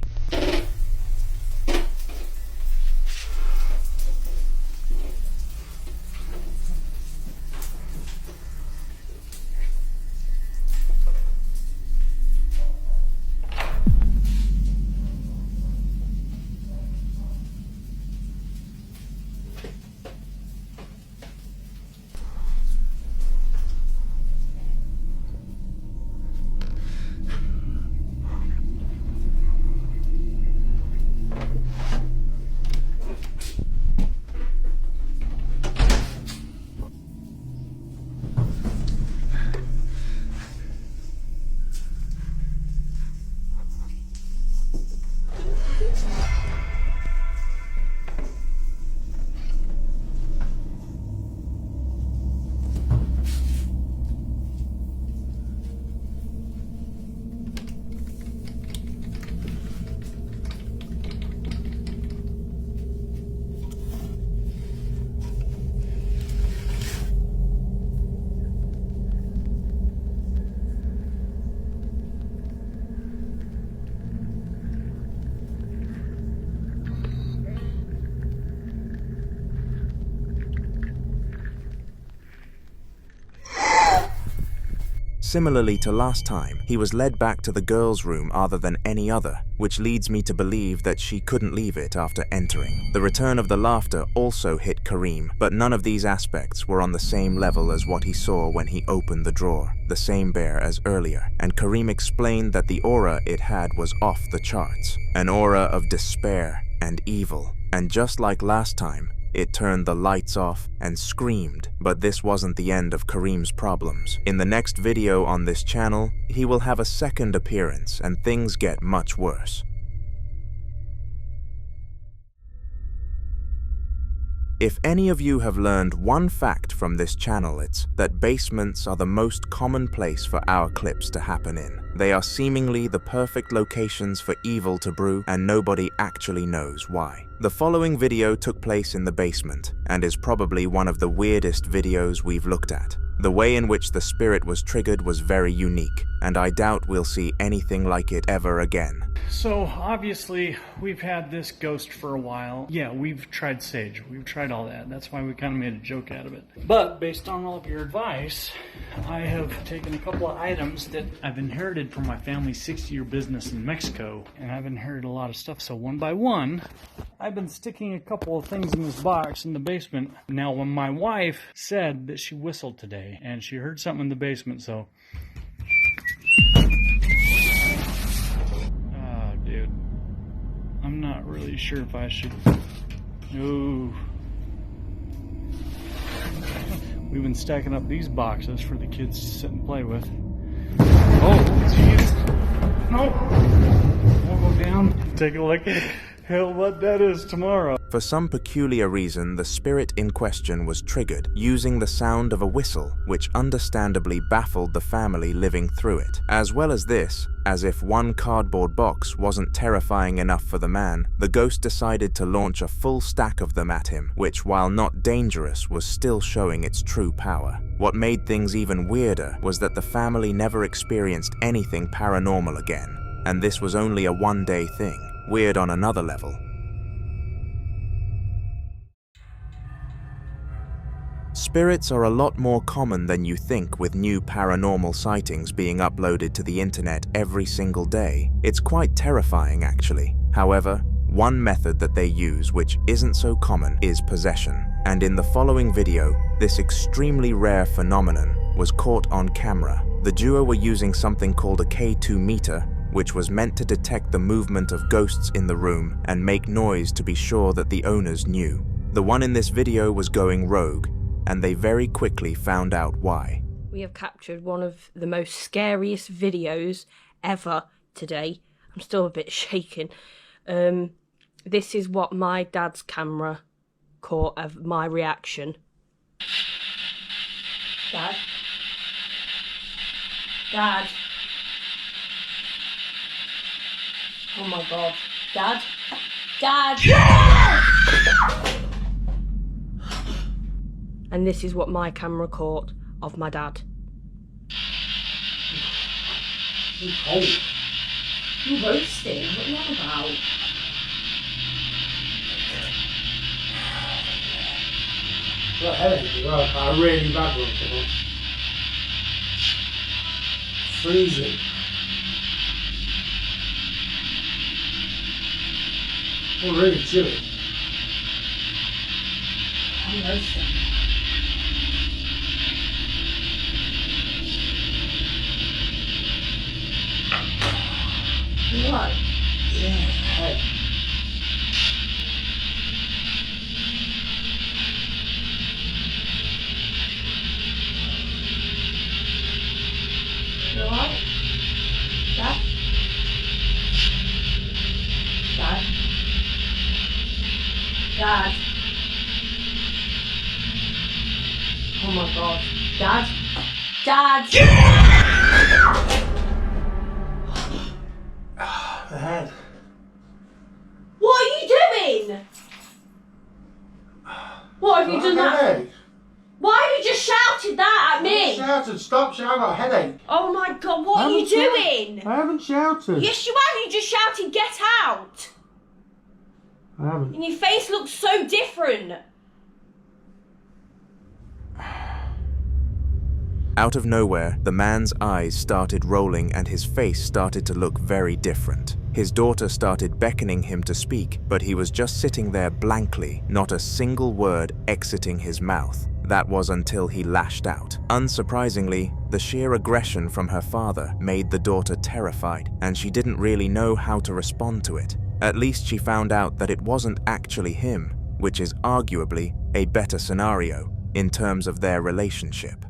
Similarly to last time, he was led back to the girl's room other than any other, which leads me to believe that she couldn't leave it after entering. The return of the laughter also hit Kareem, but none of these aspects were on the same level as what he saw when he opened the drawer, the same bear as earlier, and Kareem explained that the aura it had was off the charts, an aura of despair and evil, and just like last time, it turned the lights off and screamed, but this wasn't the end of Kareem's problems. In the next video on this channel, he will have a second appearance and things get much worse. If any of you have learned one fact from this channel, it's that basements are the most common place for our clips to happen in. They are seemingly the perfect locations for evil to brew, and nobody actually knows why. The following video took place in the basement, and is probably one of the weirdest videos we've looked at. The way in which the spirit was triggered was very unique, and I doubt we'll see anything like it ever again. So, obviously, we've had this ghost for a while. Yeah, we've tried sage. We've tried all that. That's why we kind of made a joke out of it. But, based on all of your advice, I have taken a couple of items that I've inherited from my family's 60-year business in Mexico. And I've inherited a lot of stuff, so one by one, I've been sticking a couple of things in this box in the basement. Now, when my wife said that she whistled today, and she heard something in the basement, so... dude. I'm not really sure if I should... Ooh. We've been stacking up these boxes for the kids to sit and play with. Oh, jeez. No. We'll go down, take a look at hell what that is tomorrow. For some peculiar reason, the spirit in question was triggered using the sound of a whistle, which understandably baffled the family living through it. As well as this, as if one cardboard box wasn't terrifying enough for the man, the ghost decided to launch a full stack of them at him, which, while not dangerous, was still showing its true power. What made things even weirder was that the family never experienced anything paranormal again, and this was only a one-day thing. Weird on another level. Spirits are a lot more common than you think, with new paranormal sightings being uploaded to the internet every single day. It's quite terrifying, actually. However, one method that they use which isn't so common is possession. And in the following video, this extremely rare phenomenon was caught on camera. The duo were using something called a K2 meter, which was meant to detect the movement of ghosts in the room and make noise to be sure that the owners knew. The one in this video was going rogue, and they very quickly found out why. We have captured one of the most scariest videos ever today. I'm still a bit shaken. This is what my dad's camera caught of my reaction. Dad? Dad? Oh my god. Dad? Dad! And this is what my camera caught of my dad. You cold. You roasting? What are you on about? Got a headache as well. A really bad one for once. Freezing. I'm really chilly. I'm roasting. You what? Yeah, head. You alright? Dad? Dad? Dad? Oh my god. Dad? Dad? The head. What are you doing? What have you done that? Headache. Why have you just shouted that at I me? shouted, stop shouting, I got a headache. Oh my god, what are you doing? I haven't shouted. Yes, you have. You just shouted, get out. I haven't. And your face looks so different. Out of nowhere, the man's eyes started rolling and his face started to look very different. His daughter started beckoning him to speak, but he was just sitting there blankly, not a single word exiting his mouth. That was until he lashed out. Unsurprisingly, the sheer aggression from her father made the daughter terrified, and she didn't really know how to respond to it. At least she found out that it wasn't actually him, which is arguably a better scenario in terms of their relationship.